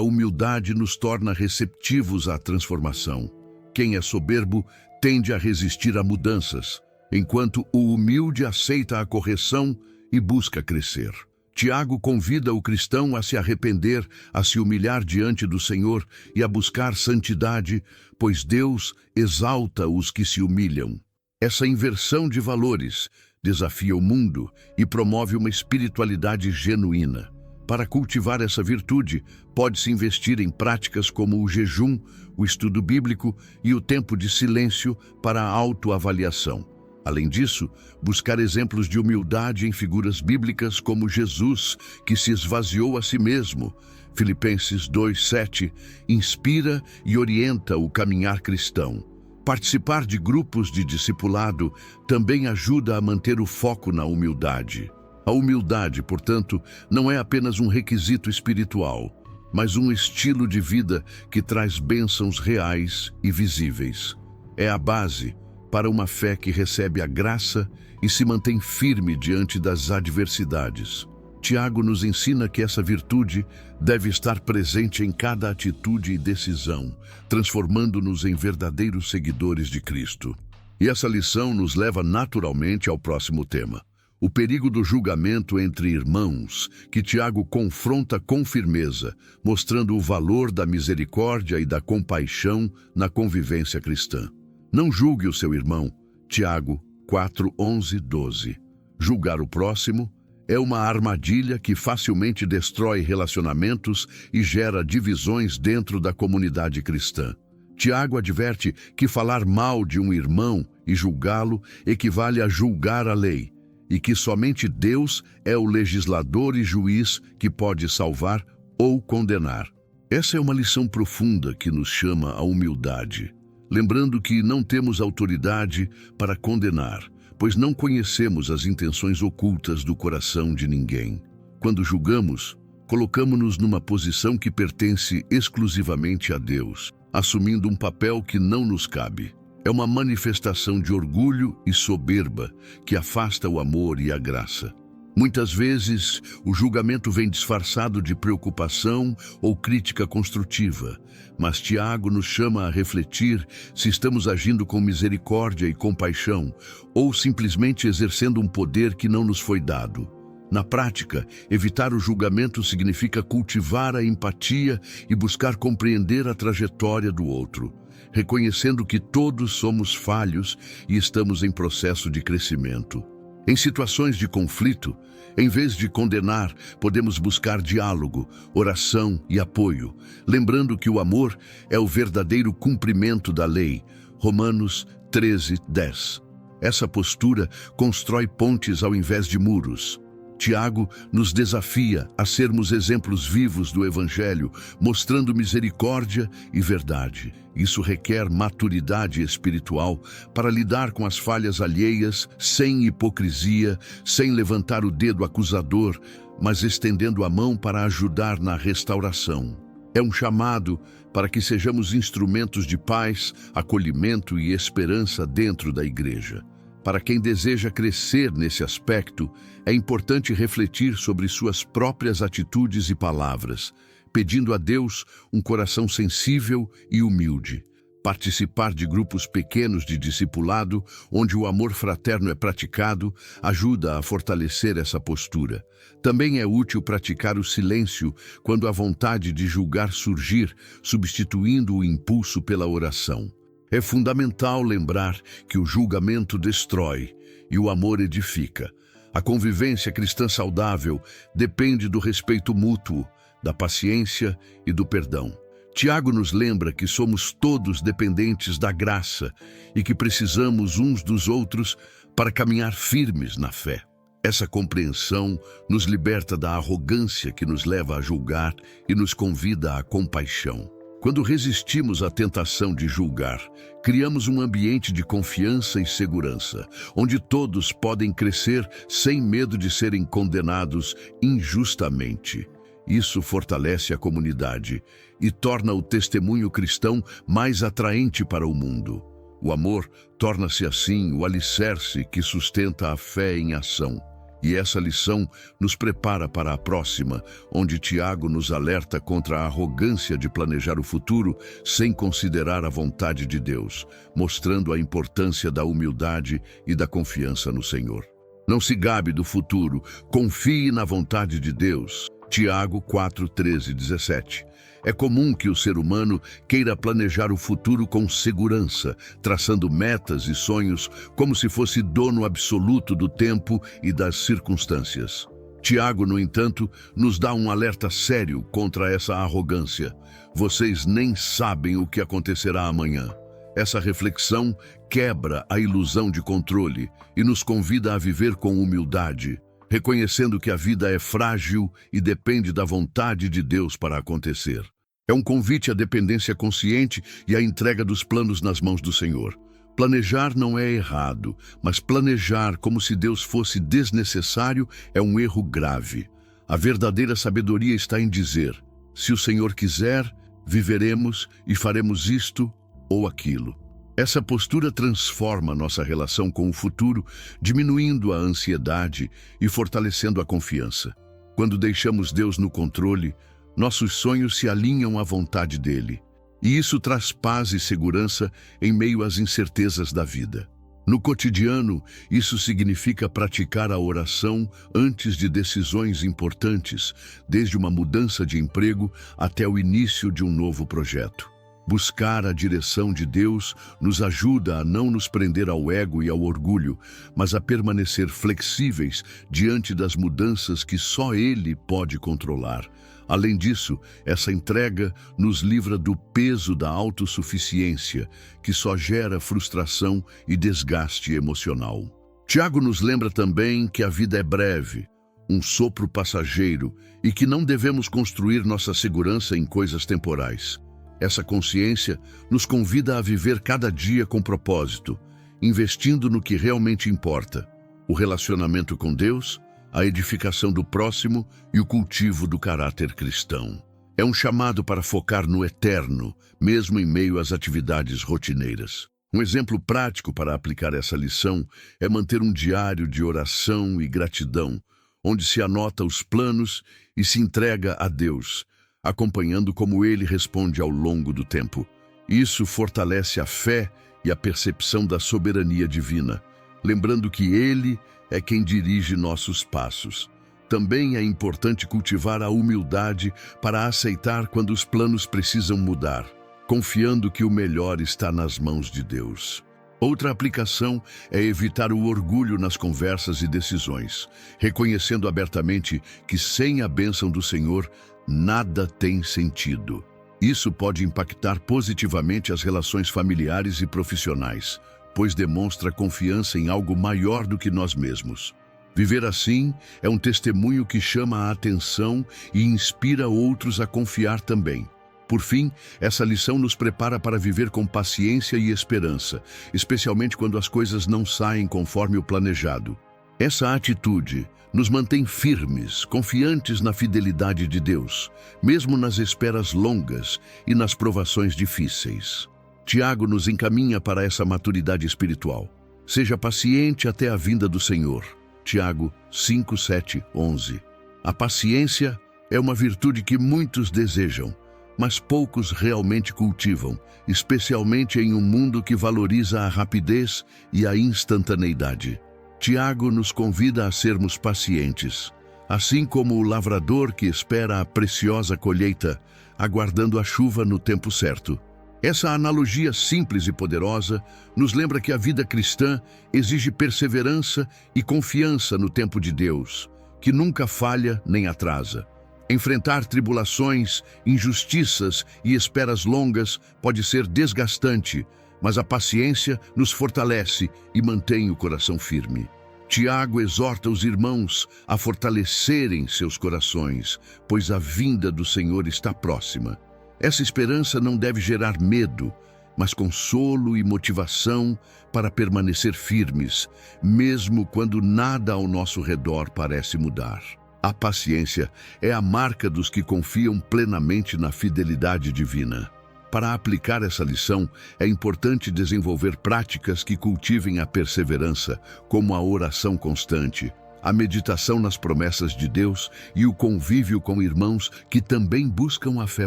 humildade nos torna receptivos à transformação. Quem é soberbo tende a resistir a mudanças, enquanto o humilde aceita a correção e busca crescer. Tiago convida o cristão a se arrepender, a se humilhar diante do Senhor e a buscar santidade, pois Deus exalta os que se humilham. Essa inversão de valores desafia o mundo e promove uma espiritualidade genuína. Para cultivar essa virtude, pode-se investir em práticas como o jejum, o estudo bíblico e o tempo de silêncio para a autoavaliação. Além disso, buscar exemplos de humildade em figuras bíblicas como Jesus, que se esvaziou a si mesmo. Filipenses 2:7 inspira e orienta o caminhar cristão. Participar de grupos de discipulado também ajuda a manter o foco na humildade. A humildade, portanto, não é apenas um requisito espiritual, mas um estilo de vida que traz bênçãos reais e visíveis. É a base para uma fé que recebe a graça e se mantém firme diante das adversidades. Tiago nos ensina que essa virtude deve estar presente em cada atitude e decisão, transformando-nos em verdadeiros seguidores de Cristo. E essa lição nos leva naturalmente ao próximo tema: o perigo do julgamento entre irmãos, que Tiago confronta com firmeza, mostrando o valor da misericórdia e da compaixão na convivência cristã. Não julgue o seu irmão. Tiago 4:11-12. Julgar o próximo é uma armadilha que facilmente destrói relacionamentos e gera divisões dentro da comunidade cristã. Tiago adverte que falar mal de um irmão e julgá-lo equivale a julgar a lei, e que somente Deus é o legislador e juiz que pode salvar ou condenar. Essa é uma lição profunda que nos chama à humildade, lembrando que não temos autoridade para condenar, pois não conhecemos as intenções ocultas do coração de ninguém. Quando julgamos, colocamos-nos numa posição que pertence exclusivamente a Deus, assumindo um papel que não nos cabe. É uma manifestação de orgulho e soberba que afasta o amor e a graça. Muitas vezes, o julgamento vem disfarçado de preocupação ou crítica construtiva, mas Tiago nos chama a refletir se estamos agindo com misericórdia e compaixão ou simplesmente exercendo um poder que não nos foi dado. Na prática, evitar o julgamento significa cultivar a empatia e buscar compreender a trajetória do outro, reconhecendo que todos somos falhos e estamos em processo de crescimento. Em situações de conflito, em vez de condenar, podemos buscar diálogo, oração e apoio, lembrando que o amor é o verdadeiro cumprimento da lei. Romanos 13:10. Essa postura constrói pontes ao invés de muros. Tiago nos desafia a sermos exemplos vivos do Evangelho, mostrando misericórdia e verdade. Isso requer maturidade espiritual para lidar com as falhas alheias, sem hipocrisia, sem levantar o dedo acusador, mas estendendo a mão para ajudar na restauração. É um chamado para que sejamos instrumentos de paz, acolhimento e esperança dentro da igreja. Para quem deseja crescer nesse aspecto, é importante refletir sobre suas próprias atitudes e palavras, pedindo a Deus um coração sensível e humilde. Participar de grupos pequenos de discipulado, onde o amor fraterno é praticado, ajuda a fortalecer essa postura. Também é útil praticar o silêncio quando a vontade de julgar surgir, substituindo o impulso pela oração. É fundamental lembrar que o julgamento destrói e o amor edifica. A convivência cristã saudável depende do respeito mútuo, da paciência e do perdão. Tiago nos lembra que somos todos dependentes da graça e que precisamos uns dos outros para caminhar firmes na fé. Essa compreensão nos liberta da arrogância que nos leva a julgar e nos convida à compaixão. Quando resistimos à tentação de julgar, criamos um ambiente de confiança e segurança, onde todos podem crescer sem medo de serem condenados injustamente. Isso fortalece a comunidade e torna o testemunho cristão mais atraente para o mundo. O amor torna-se assim o alicerce que sustenta a fé em ação. E essa lição nos prepara para a próxima, onde Tiago nos alerta contra a arrogância de planejar o futuro sem considerar a vontade de Deus, mostrando a importância da humildade e da confiança no Senhor. Não se gabe do futuro, confie na vontade de Deus. Tiago 4, 13 e 17. É comum que o ser humano queira planejar o futuro com segurança, traçando metas e sonhos como se fosse dono absoluto do tempo e das circunstâncias. Tiago, no entanto, nos dá um alerta sério contra essa arrogância. Vocês nem sabem o que acontecerá amanhã. Essa reflexão quebra a ilusão de controle e nos convida a viver com humildade, reconhecendo que a vida é frágil e depende da vontade de Deus para acontecer. É um convite à dependência consciente e à entrega dos planos nas mãos do Senhor. Planejar não é errado, mas planejar como se Deus fosse desnecessário é um erro grave. A verdadeira sabedoria está em dizer: se o Senhor quiser, viveremos e faremos isto ou aquilo. Essa postura transforma nossa relação com o futuro, diminuindo a ansiedade e fortalecendo a confiança. Quando deixamos Deus no controle, nossos sonhos se alinham à vontade dele. E isso traz paz e segurança em meio às incertezas da vida. No cotidiano, isso significa praticar a oração antes de decisões importantes, desde uma mudança de emprego até o início de um novo projeto. Buscar a direção de Deus nos ajuda a não nos prender ao ego e ao orgulho, mas a permanecer flexíveis diante das mudanças que só Ele pode controlar. Além disso, essa entrega nos livra do peso da autossuficiência, que só gera frustração e desgaste emocional. Tiago nos lembra também que a vida é breve, um sopro passageiro, e que não devemos construir nossa segurança em coisas temporais. Essa consciência nos convida a viver cada dia com propósito, investindo no que realmente importa: o relacionamento com Deus, a edificação do próximo e o cultivo do caráter cristão. É um chamado para focar no eterno, mesmo em meio às atividades rotineiras. Um exemplo prático para aplicar essa lição é manter um diário de oração e gratidão, onde se anota os planos e se entrega a Deus, acompanhando como Ele responde ao longo do tempo. Isso fortalece a fé e a percepção da soberania divina, lembrando que Ele é quem dirige nossos passos. Também é importante cultivar a humildade para aceitar quando os planos precisam mudar, confiando que o melhor está nas mãos de Deus. Outra aplicação é evitar o orgulho nas conversas e decisões, reconhecendo abertamente que sem a bênção do Senhor, nada tem sentido. Isso pode impactar positivamente as relações familiares e profissionais, pois demonstra confiança em algo maior do que nós mesmos. Viver assim é um testemunho que chama a atenção e inspira outros a confiar também. Por fim, essa lição nos prepara para viver com paciência e esperança, especialmente quando as coisas não saem conforme o planejado. Essa atitude nos mantém firmes, confiantes na fidelidade de Deus, mesmo nas esperas longas e nas provações difíceis. Tiago nos encaminha para essa maturidade espiritual. Seja paciente até a vinda do Senhor. Tiago 5, 7, 11. A paciência é uma virtude que muitos desejam, mas poucos realmente cultivam, especialmente em um mundo que valoriza a rapidez e a instantaneidade. Tiago nos convida a sermos pacientes, assim como o lavrador que espera a preciosa colheita, aguardando a chuva no tempo certo. Essa analogia simples e poderosa nos lembra que a vida cristã exige perseverança e confiança no tempo de Deus, que nunca falha nem atrasa. Enfrentar tribulações, injustiças e esperas longas pode ser desgastante, mas a paciência nos fortalece e mantém o coração firme. Tiago exorta os irmãos a fortalecerem seus corações, pois a vinda do Senhor está próxima. Essa esperança não deve gerar medo, mas consolo e motivação para permanecer firmes, mesmo quando nada ao nosso redor parece mudar. A paciência é a marca dos que confiam plenamente na fidelidade divina. Para aplicar essa lição, é importante desenvolver práticas que cultivem a perseverança, como a oração constante, a meditação nas promessas de Deus e o convívio com irmãos que também buscam a fé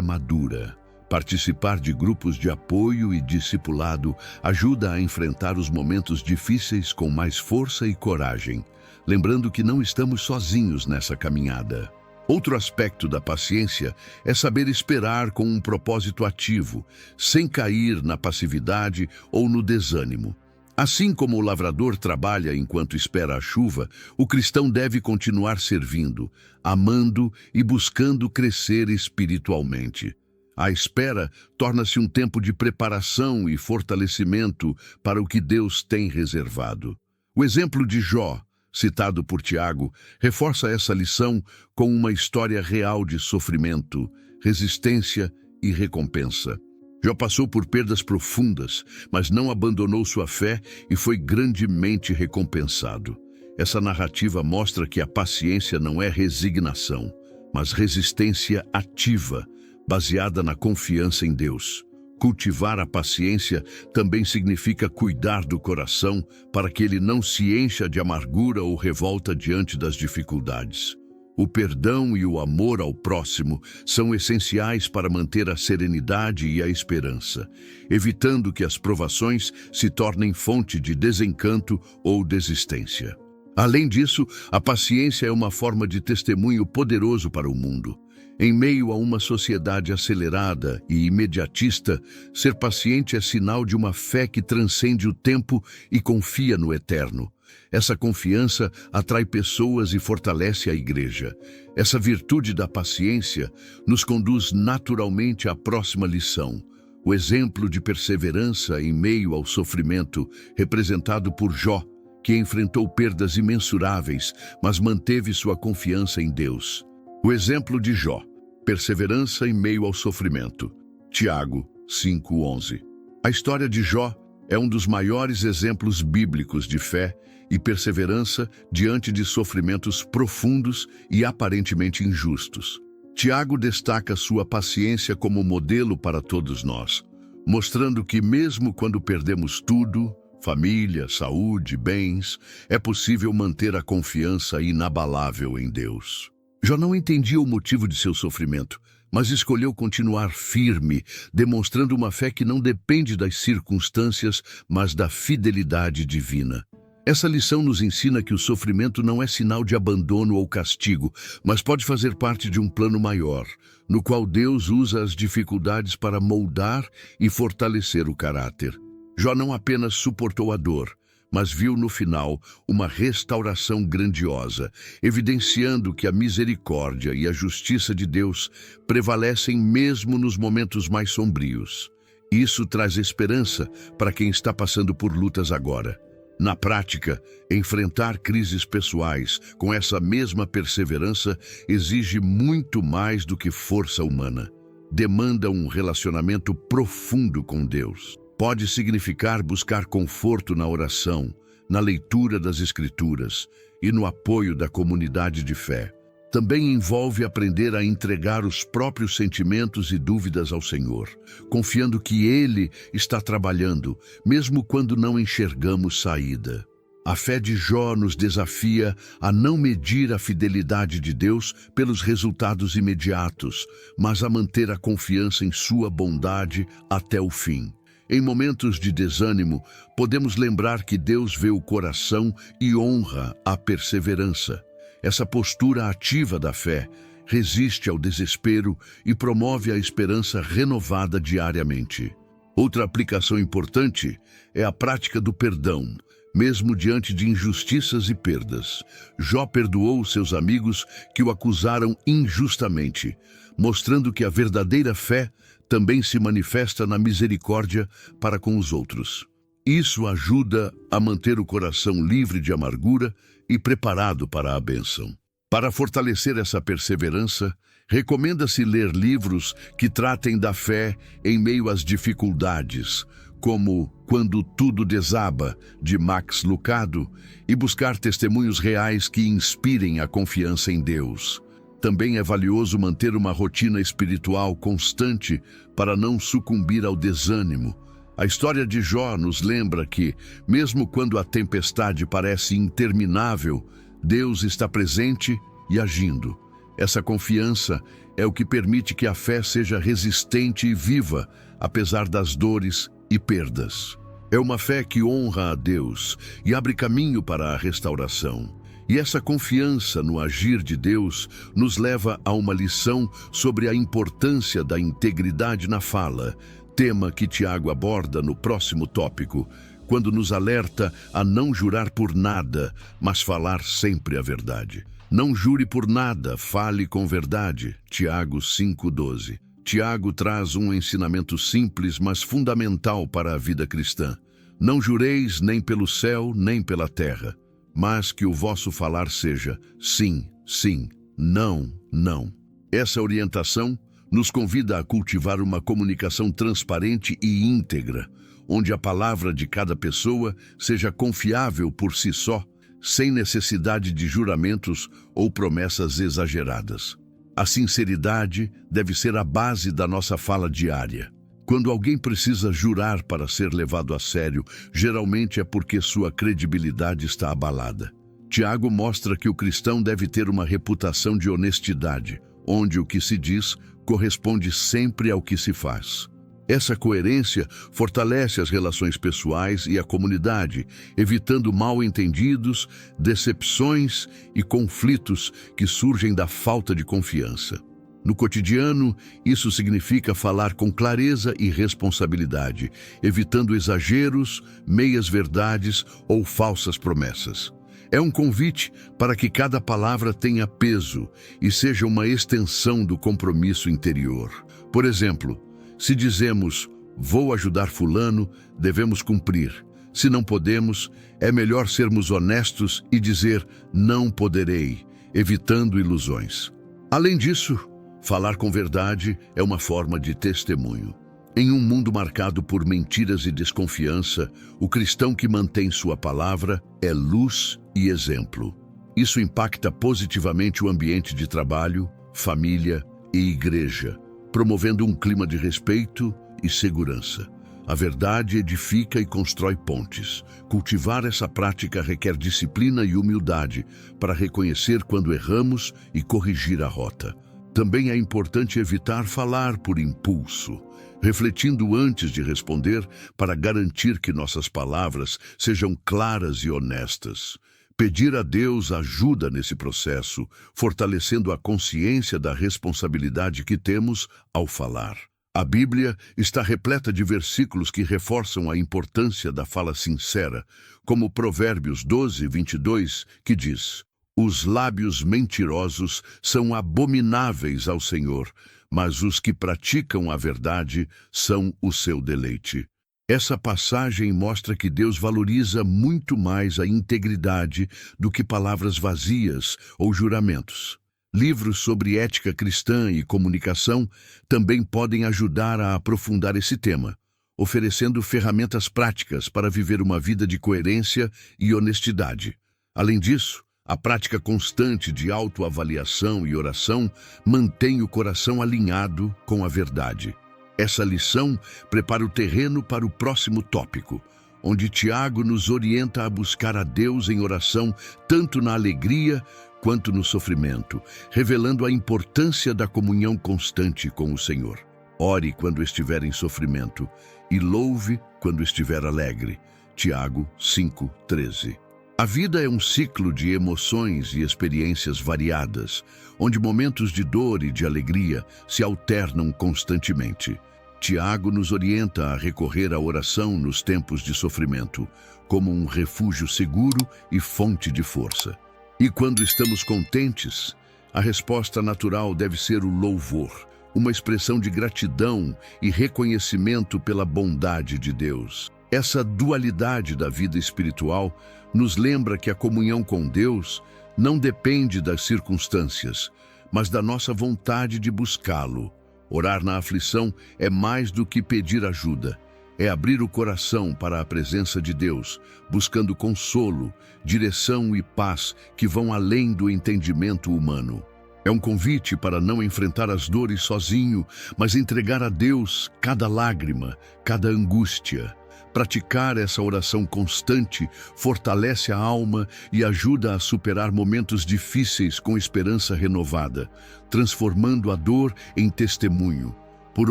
madura. Participar de grupos de apoio e discipulado ajuda a enfrentar os momentos difíceis com mais força e coragem, lembrando que não estamos sozinhos nessa caminhada. Outro aspecto da paciência é saber esperar com um propósito ativo, sem cair na passividade ou no desânimo. Assim como o lavrador trabalha enquanto espera a chuva, o cristão deve continuar servindo, amando e buscando crescer espiritualmente. A espera torna-se um tempo de preparação e fortalecimento para o que Deus tem reservado. O exemplo de Jó, citado por Tiago, reforça essa lição com uma história real de sofrimento, resistência e recompensa. Jó passou por perdas profundas, mas não abandonou sua fé e foi grandemente recompensado. Essa narrativa mostra que a paciência não é resignação, mas resistência ativa, baseada na confiança em Deus. Cultivar a paciência também significa cuidar do coração para que ele não se encha de amargura ou revolta diante das dificuldades. O perdão e o amor ao próximo são essenciais para manter a serenidade e a esperança, evitando que as provações se tornem fonte de desencanto ou desistência. Além disso, a paciência é uma forma de testemunho poderoso para o mundo. Em meio a uma sociedade acelerada e imediatista, ser paciente é sinal de uma fé que transcende o tempo e confia no eterno. Essa confiança atrai pessoas e fortalece a igreja. Essa virtude da paciência nos conduz naturalmente à próxima lição. O exemplo de perseverança em meio ao sofrimento, representado por Jó, que enfrentou perdas imensuráveis, mas manteve sua confiança em Deus. O exemplo de Jó, perseverança em meio ao sofrimento. Tiago 5:11. A história de Jó é um dos maiores exemplos bíblicos de fé e perseverança diante de sofrimentos profundos e aparentemente injustos. Tiago destaca sua paciência como modelo para todos nós, mostrando que mesmo quando perdemos tudo, família, saúde, bens, é possível manter a confiança inabalável em Deus. Jó não entendia o motivo de seu sofrimento, mas escolheu continuar firme, demonstrando uma fé que não depende das circunstâncias, mas da fidelidade divina. Essa lição nos ensina que o sofrimento não é sinal de abandono ou castigo, mas pode fazer parte de um plano maior, no qual Deus usa as dificuldades para moldar e fortalecer o caráter. Jó não apenas suportou a dor, mas viu no final uma restauração grandiosa, evidenciando que a misericórdia e a justiça de Deus prevalecem mesmo nos momentos mais sombrios. Isso traz esperança para quem está passando por lutas agora. Na prática, enfrentar crises pessoais com essa mesma perseverança exige muito mais do que força humana. Demanda um relacionamento profundo com Deus. Pode significar buscar conforto na oração, na leitura das Escrituras e no apoio da comunidade de fé. Também envolve aprender a entregar os próprios sentimentos e dúvidas ao Senhor, confiando que Ele está trabalhando, mesmo quando não enxergamos saída. A fé de Jó nos desafia a não medir a fidelidade de Deus pelos resultados imediatos, mas a manter a confiança em sua bondade até o fim. Em momentos de desânimo, podemos lembrar que Deus vê o coração e honra a perseverança. Essa postura ativa da fé resiste ao desespero e promove a esperança renovada diariamente. Outra aplicação importante é a prática do perdão, mesmo diante de injustiças e perdas. Jó perdoou seus amigos que o acusaram injustamente, mostrando que a verdadeira fé também se manifesta na misericórdia para com os outros. Isso ajuda a manter o coração livre de amargura e preparado para a bênção. Para fortalecer essa perseverança, recomenda-se ler livros que tratem da fé em meio às dificuldades, como Quando Tudo Desaba, de Max Lucado, e buscar testemunhos reais que inspirem a confiança em Deus. Também é valioso manter uma rotina espiritual constante para não sucumbir ao desânimo. A história de Jó nos lembra que, mesmo quando a tempestade parece interminável, Deus está presente e agindo. Essa confiança é o que permite que a fé seja resistente e viva, apesar das dores e perdas. É uma fé que honra a Deus e abre caminho para a restauração. E essa confiança no agir de Deus nos leva a uma lição sobre a importância da integridade na fala, tema que Tiago aborda no próximo tópico, quando nos alerta a não jurar por nada, mas falar sempre a verdade. Não jure por nada, fale com verdade. Tiago 5,12. Tiago traz um ensinamento simples, mas fundamental para a vida cristã. Não jureis nem pelo céu, nem pela terra, mas que o vosso falar seja sim, sim, não, não. Essa orientação nos convida a cultivar uma comunicação transparente e íntegra, onde a palavra de cada pessoa seja confiável por si só, sem necessidade de juramentos ou promessas exageradas. A sinceridade deve ser a base da nossa fala diária. Quando alguém precisa jurar para ser levado a sério, geralmente é porque sua credibilidade está abalada. Tiago mostra que o cristão deve ter uma reputação de honestidade, onde o que se diz corresponde sempre ao que se faz. Essa coerência fortalece as relações pessoais e a comunidade, evitando mal-entendidos, decepções e conflitos que surgem da falta de confiança. No cotidiano, isso significa falar com clareza e responsabilidade, evitando exageros, meias-verdades ou falsas promessas. É um convite para que cada palavra tenha peso e seja uma extensão do compromisso interior. Por exemplo, se dizemos, vou ajudar fulano, devemos cumprir. Se não podemos, é melhor sermos honestos e dizer, não poderei, evitando ilusões. Além disso, falar com verdade é uma forma de testemunho. Em um mundo marcado por mentiras e desconfiança, o cristão que mantém sua palavra é luz e exemplo. Isso impacta positivamente o ambiente de trabalho, família e igreja, promovendo um clima de respeito e segurança. A verdade edifica e constrói pontes. Cultivar essa prática requer disciplina e humildade para reconhecer quando erramos e corrigir a rota. Também é importante evitar falar por impulso, refletindo antes de responder para garantir que nossas palavras sejam claras e honestas. Pedir a Deus ajuda nesse processo, fortalecendo a consciência da responsabilidade que temos ao falar. A Bíblia está repleta de versículos que reforçam a importância da fala sincera, como Provérbios 12:22, que diz: os lábios mentirosos são abomináveis ao Senhor, mas os que praticam a verdade são o seu deleite. Essa passagem mostra que Deus valoriza muito mais a integridade do que palavras vazias ou juramentos. Livros sobre ética cristã e comunicação também podem ajudar a aprofundar esse tema, oferecendo ferramentas práticas para viver uma vida de coerência e honestidade. Além disso, a prática constante de autoavaliação e oração mantém o coração alinhado com a verdade. Essa lição prepara o terreno para o próximo tópico, onde Tiago nos orienta a buscar a Deus em oração tanto na alegria quanto no sofrimento, revelando a importância da comunhão constante com o Senhor. Ore quando estiver em sofrimento e louve quando estiver alegre. Tiago 5:13. A vida é um ciclo de emoções e experiências variadas, onde momentos de dor e de alegria se alternam constantemente. Tiago nos orienta a recorrer à oração nos tempos de sofrimento, como um refúgio seguro e fonte de força. E quando estamos contentes, a resposta natural deve ser o louvor, uma expressão de gratidão e reconhecimento pela bondade de Deus. Essa dualidade da vida espiritual nos lembra que a comunhão com Deus não depende das circunstâncias, mas da nossa vontade de buscá-lo. Orar na aflição é mais do que pedir ajuda. É abrir o coração para a presença de Deus, buscando consolo, direção e paz que vão além do entendimento humano. É um convite para não enfrentar as dores sozinho, mas entregar a Deus cada lágrima, cada angústia. Praticar essa oração constante fortalece a alma e ajuda a superar momentos difíceis com esperança renovada, transformando a dor em testemunho. Por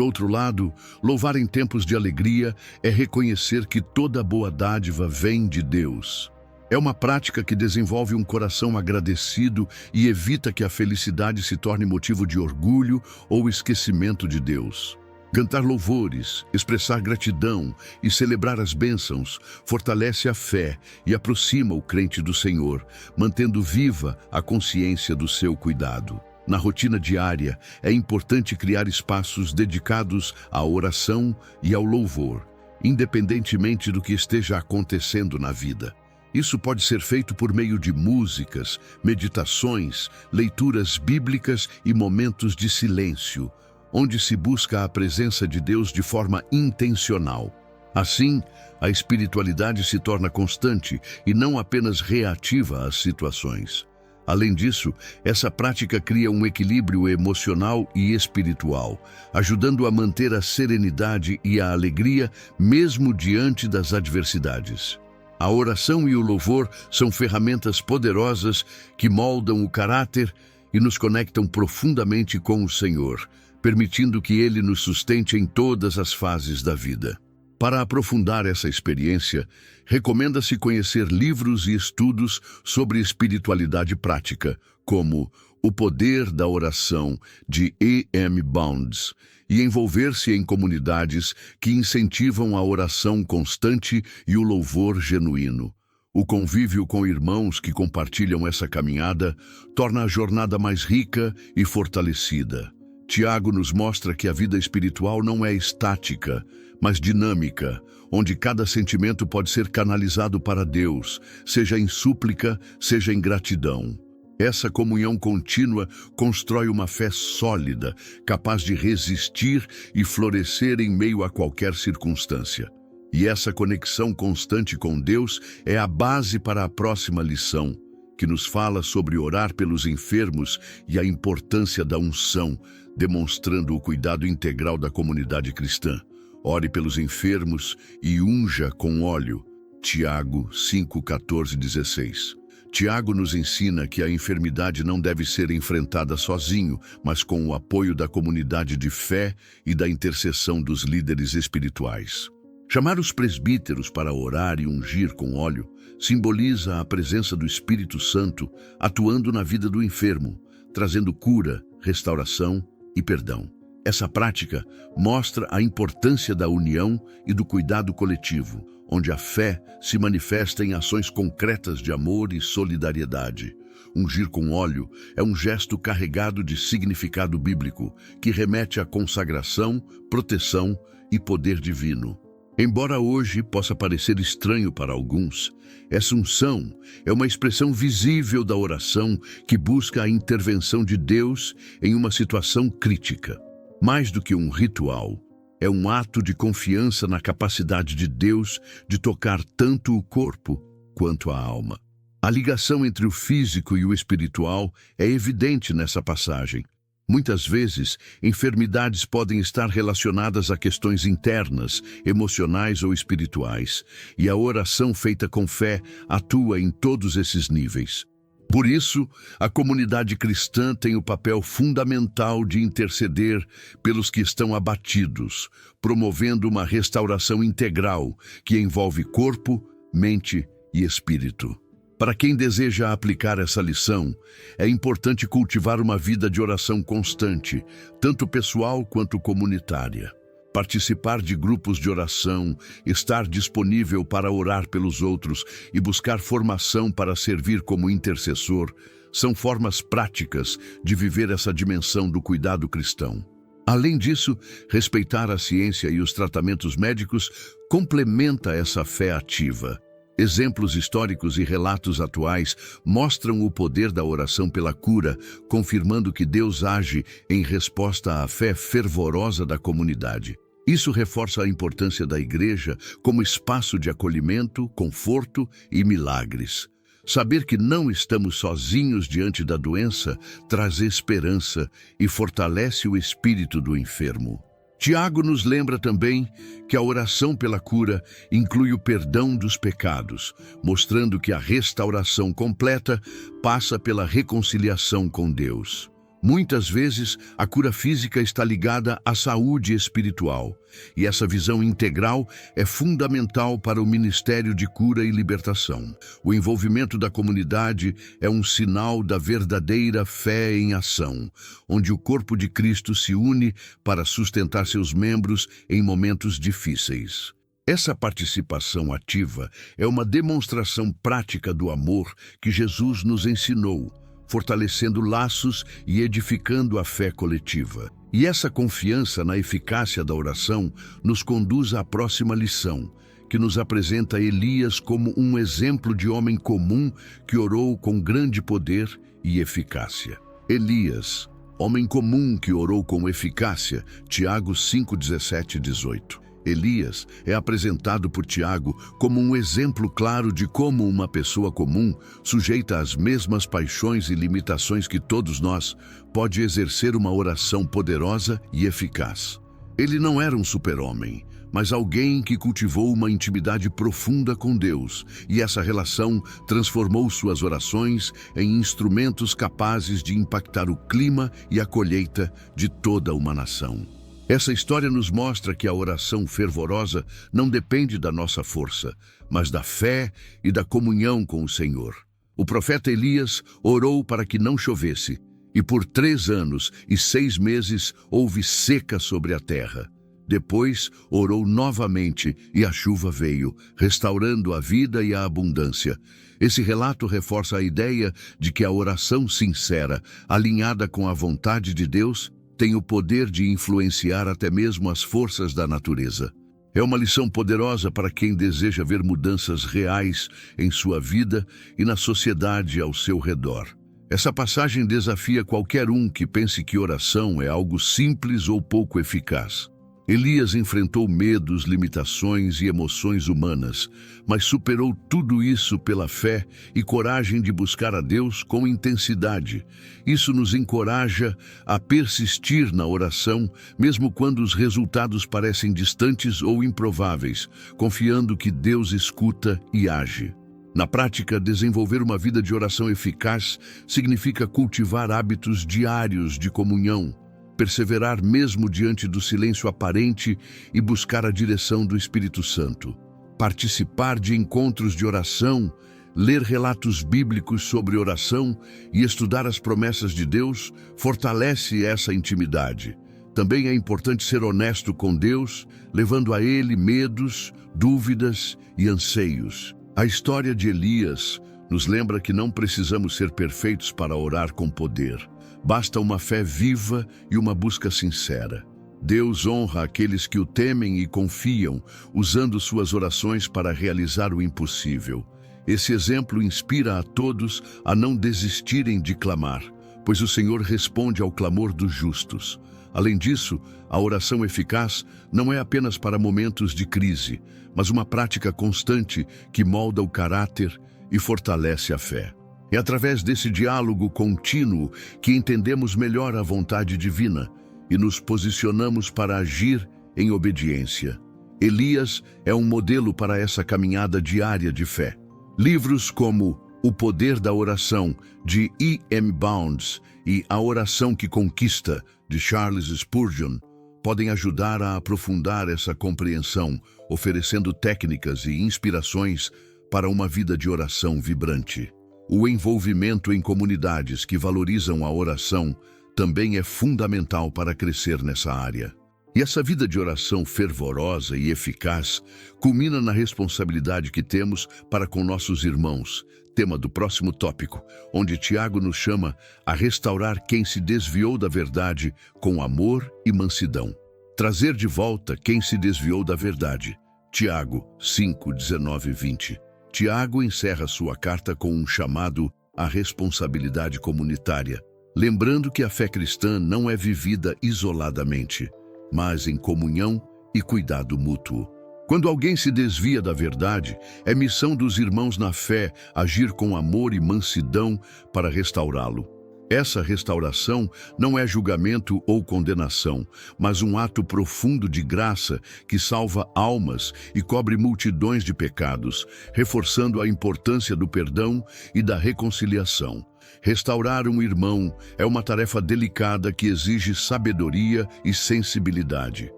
outro lado, louvar em tempos de alegria é reconhecer que toda boa dádiva vem de Deus. É uma prática que desenvolve um coração agradecido e evita que a felicidade se torne motivo de orgulho ou esquecimento de Deus. Cantar louvores, expressar gratidão e celebrar as bênçãos fortalece a fé e aproxima o crente do Senhor, mantendo viva a consciência do seu cuidado. Na rotina diária, é importante criar espaços dedicados à oração e ao louvor, independentemente do que esteja acontecendo na vida. Isso pode ser feito por meio de músicas, meditações, leituras bíblicas e momentos de silêncio, onde se busca a presença de Deus de forma intencional. Assim, a espiritualidade se torna constante e não apenas reativa às situações. Além disso, essa prática cria um equilíbrio emocional e espiritual, ajudando a manter a serenidade e a alegria mesmo diante das adversidades. A oração e o louvor são ferramentas poderosas que moldam o caráter e nos conectam profundamente com o Senhor, permitindo que Ele nos sustente em todas as fases da vida. Para aprofundar essa experiência, recomenda-se conhecer livros e estudos sobre espiritualidade prática, como O Poder da Oração, de E.M. Bounds, e envolver-se em comunidades que incentivam a oração constante e o louvor genuíno. O convívio com irmãos que compartilham essa caminhada torna a jornada mais rica e fortalecida. Tiago nos mostra que a vida espiritual não é estática, mas dinâmica, onde cada sentimento pode ser canalizado para Deus, seja em súplica, seja em gratidão. Essa comunhão contínua constrói uma fé sólida, capaz de resistir e florescer em meio a qualquer circunstância. E essa conexão constante com Deus é a base para a próxima lição, que nos fala sobre orar pelos enfermos e a importância da unção, demonstrando o cuidado integral da comunidade cristã. Ore pelos enfermos e unja com óleo. Tiago 5:14-16. Tiago nos ensina que a enfermidade não deve ser enfrentada sozinho, mas com o apoio da comunidade de fé e da intercessão dos líderes espirituais. Chamar os presbíteros para orar e ungir com óleo simboliza a presença do Espírito Santo atuando na vida do enfermo, trazendo cura, restauração e perdão. Essa prática mostra a importância da união e do cuidado coletivo, onde a fé se manifesta em ações concretas de amor e solidariedade. Ungir com óleo é um gesto carregado de significado bíblico, que remete à consagração, proteção e poder divino. Embora hoje possa parecer estranho para alguns, essa unção é uma expressão visível da oração que busca a intervenção de Deus em uma situação crítica. Mais do que um ritual, é um ato de confiança na capacidade de Deus de tocar tanto o corpo quanto a alma. A ligação entre o físico e o espiritual é evidente nessa passagem. Muitas vezes, enfermidades podem estar relacionadas a questões internas, emocionais ou espirituais, e a oração feita com fé atua em todos esses níveis. Por isso, a comunidade cristã tem o papel fundamental de interceder pelos que estão abatidos, promovendo uma restauração integral que envolve corpo, mente e espírito. Para quem deseja aplicar essa lição, é importante cultivar uma vida de oração constante, tanto pessoal quanto comunitária. Participar de grupos de oração, estar disponível para orar pelos outros e buscar formação para servir como intercessor são formas práticas de viver essa dimensão do cuidado cristão. Além disso, respeitar a ciência e os tratamentos médicos complementa essa fé ativa. Exemplos históricos e relatos atuais mostram o poder da oração pela cura, confirmando que Deus age em resposta à fé fervorosa da comunidade. Isso reforça a importância da igreja como espaço de acolhimento, conforto e milagres. Saber que não estamos sozinhos diante da doença traz esperança e fortalece o espírito do enfermo. Tiago nos lembra também que a oração pela cura inclui o perdão dos pecados, mostrando que a restauração completa passa pela reconciliação com Deus. Muitas vezes, a cura física está ligada à saúde espiritual, e essa visão integral é fundamental para o ministério de cura e libertação. O envolvimento da comunidade é um sinal da verdadeira fé em ação, onde o corpo de Cristo se une para sustentar seus membros em momentos difíceis. Essa participação ativa é uma demonstração prática do amor que Jesus nos ensinou, fortalecendo laços e edificando a fé coletiva. E essa confiança na eficácia da oração nos conduz à próxima lição, que nos apresenta Elias como um exemplo de homem comum que orou com grande poder e eficácia. Elias, homem comum que orou com eficácia, Tiago 5, 17 e 18. Elias é apresentado por Tiago como um exemplo claro de como uma pessoa comum, sujeita às mesmas paixões e limitações que todos nós, pode exercer uma oração poderosa e eficaz. Ele não era um super-homem, mas alguém que cultivou uma intimidade profunda com Deus, e essa relação transformou suas orações em instrumentos capazes de impactar o clima e a colheita de toda uma nação. Essa história nos mostra que a oração fervorosa não depende da nossa força, mas da fé e da comunhão com o Senhor. O profeta Elias orou para que não chovesse, e por 3 anos e 6 meses houve seca sobre a terra. Depois orou novamente e a chuva veio, restaurando a vida e a abundância. Esse relato reforça a ideia de que a oração sincera, alinhada com a vontade de Deus, tem o poder de influenciar até mesmo as forças da natureza. É uma lição poderosa para quem deseja ver mudanças reais em sua vida e na sociedade ao seu redor. Essa passagem desafia qualquer um que pense que oração é algo simples ou pouco eficaz. Elias enfrentou medos, limitações e emoções humanas, mas superou tudo isso pela fé e coragem de buscar a Deus com intensidade. Isso nos encoraja a persistir na oração, mesmo quando os resultados parecem distantes ou improváveis, confiando que Deus escuta e age. Na prática, desenvolver uma vida de oração eficaz significa cultivar hábitos diários de comunhão, perseverar mesmo diante do silêncio aparente e buscar a direção do Espírito Santo. Participar de encontros de oração, ler relatos bíblicos sobre oração e estudar as promessas de Deus fortalece essa intimidade. Também é importante ser honesto com Deus, levando a Ele medos, dúvidas e anseios. A história de Elias nos lembra que não precisamos ser perfeitos para orar com poder. Basta uma fé viva e uma busca sincera. Deus honra aqueles que o temem e confiam, usando suas orações para realizar o impossível. Esse exemplo inspira a todos a não desistirem de clamar, pois o Senhor responde ao clamor dos justos. Além disso, a oração eficaz não é apenas para momentos de crise, mas uma prática constante que molda o caráter e fortalece a fé. É através desse diálogo contínuo que entendemos melhor a vontade divina e nos posicionamos para agir em obediência. Elias é um modelo para essa caminhada diária de fé. Livros como O Poder da Oração, de E.M. Bounds, e A Oração que Conquista, de Charles Spurgeon, podem ajudar a aprofundar essa compreensão, oferecendo técnicas e inspirações para uma vida de oração vibrante. O envolvimento em comunidades que valorizam a oração também é fundamental para crescer nessa área. E essa vida de oração fervorosa e eficaz culmina na responsabilidade que temos para com nossos irmãos, tema do próximo tópico, onde Tiago nos chama a restaurar quem se desviou da verdade com amor e mansidão. Trazer de volta quem se desviou da verdade. Tiago 5, 19 e 20. Tiago encerra sua carta com um chamado à responsabilidade comunitária, lembrando que a fé cristã não é vivida isoladamente, mas em comunhão e cuidado mútuo. Quando alguém se desvia da verdade, é missão dos irmãos na fé agir com amor e mansidão para restaurá-lo. Essa restauração não é julgamento ou condenação, mas um ato profundo de graça que salva almas e cobre multidões de pecados, reforçando a importância do perdão e da reconciliação. Restaurar um irmão é uma tarefa delicada que exige sabedoria e sensibilidade.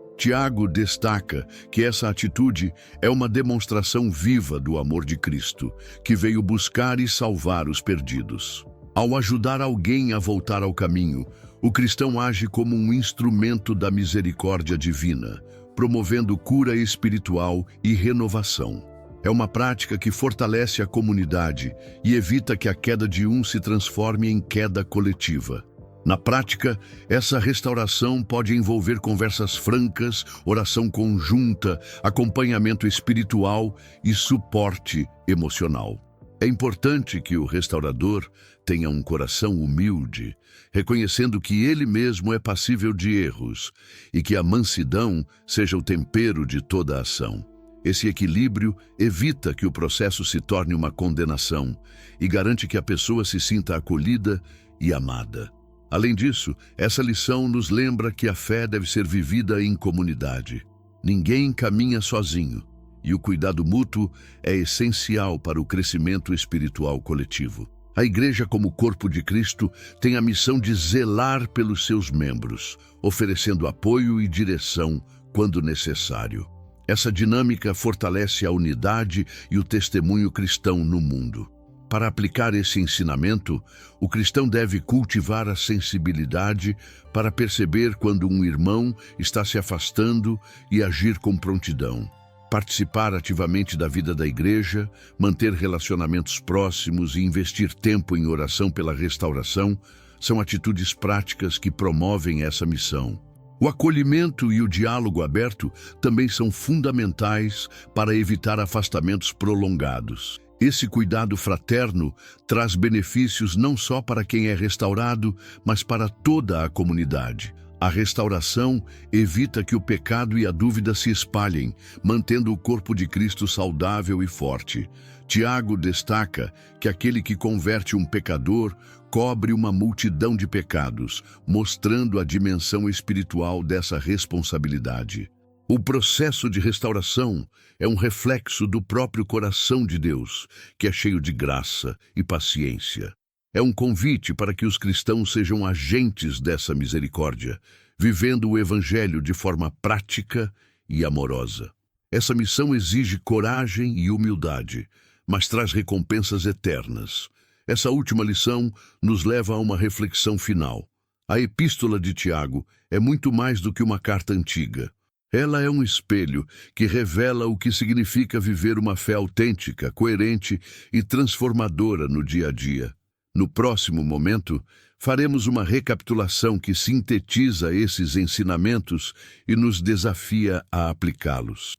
Tiago destaca que essa atitude é uma demonstração viva do amor de Cristo, que veio buscar e salvar os perdidos. Ao ajudar alguém a voltar ao caminho, o cristão age como um instrumento da misericórdia divina, promovendo cura espiritual e renovação. É uma prática que fortalece a comunidade e evita que a queda de um se transforme em queda coletiva. Na prática, essa restauração pode envolver conversas francas, oração conjunta, acompanhamento espiritual e suporte emocional. É importante que o restaurador tenha um coração humilde, reconhecendo que ele mesmo é passível de erros e que a mansidão seja o tempero de toda a ação. Esse equilíbrio evita que o processo se torne uma condenação e garante que a pessoa se sinta acolhida e amada. Além disso, essa lição nos lembra que a fé deve ser vivida em comunidade. Ninguém caminha sozinho, e o cuidado mútuo é essencial para o crescimento espiritual coletivo. A Igreja, como corpo de Cristo, tem a missão de zelar pelos seus membros, oferecendo apoio e direção quando necessário. Essa dinâmica fortalece a unidade e o testemunho cristão no mundo. Para aplicar esse ensinamento, o cristão deve cultivar a sensibilidade para perceber quando um irmão está se afastando e agir com prontidão. Participar ativamente da vida da igreja, manter relacionamentos próximos e investir tempo em oração pela restauração são atitudes práticas que promovem essa missão. O acolhimento e o diálogo aberto também são fundamentais para evitar afastamentos prolongados. Esse cuidado fraterno traz benefícios não só para quem é restaurado, mas para toda a comunidade. A restauração evita que o pecado e a dúvida se espalhem, mantendo o corpo de Cristo saudável e forte. Tiago destaca que aquele que converte um pecador cobre uma multidão de pecados, mostrando a dimensão espiritual dessa responsabilidade. O processo de restauração é um reflexo do próprio coração de Deus, que é cheio de graça e paciência. É um convite para que os cristãos sejam agentes dessa misericórdia, vivendo o Evangelho de forma prática e amorosa. Essa missão exige coragem e humildade, mas traz recompensas eternas. Essa última lição nos leva a uma reflexão final. A Epístola de Tiago é muito mais do que uma carta antiga. Ela é um espelho que revela o que significa viver uma fé autêntica, coerente e transformadora no dia a dia. No próximo momento, faremos uma recapitulação que sintetiza esses ensinamentos e nos desafia a aplicá-los.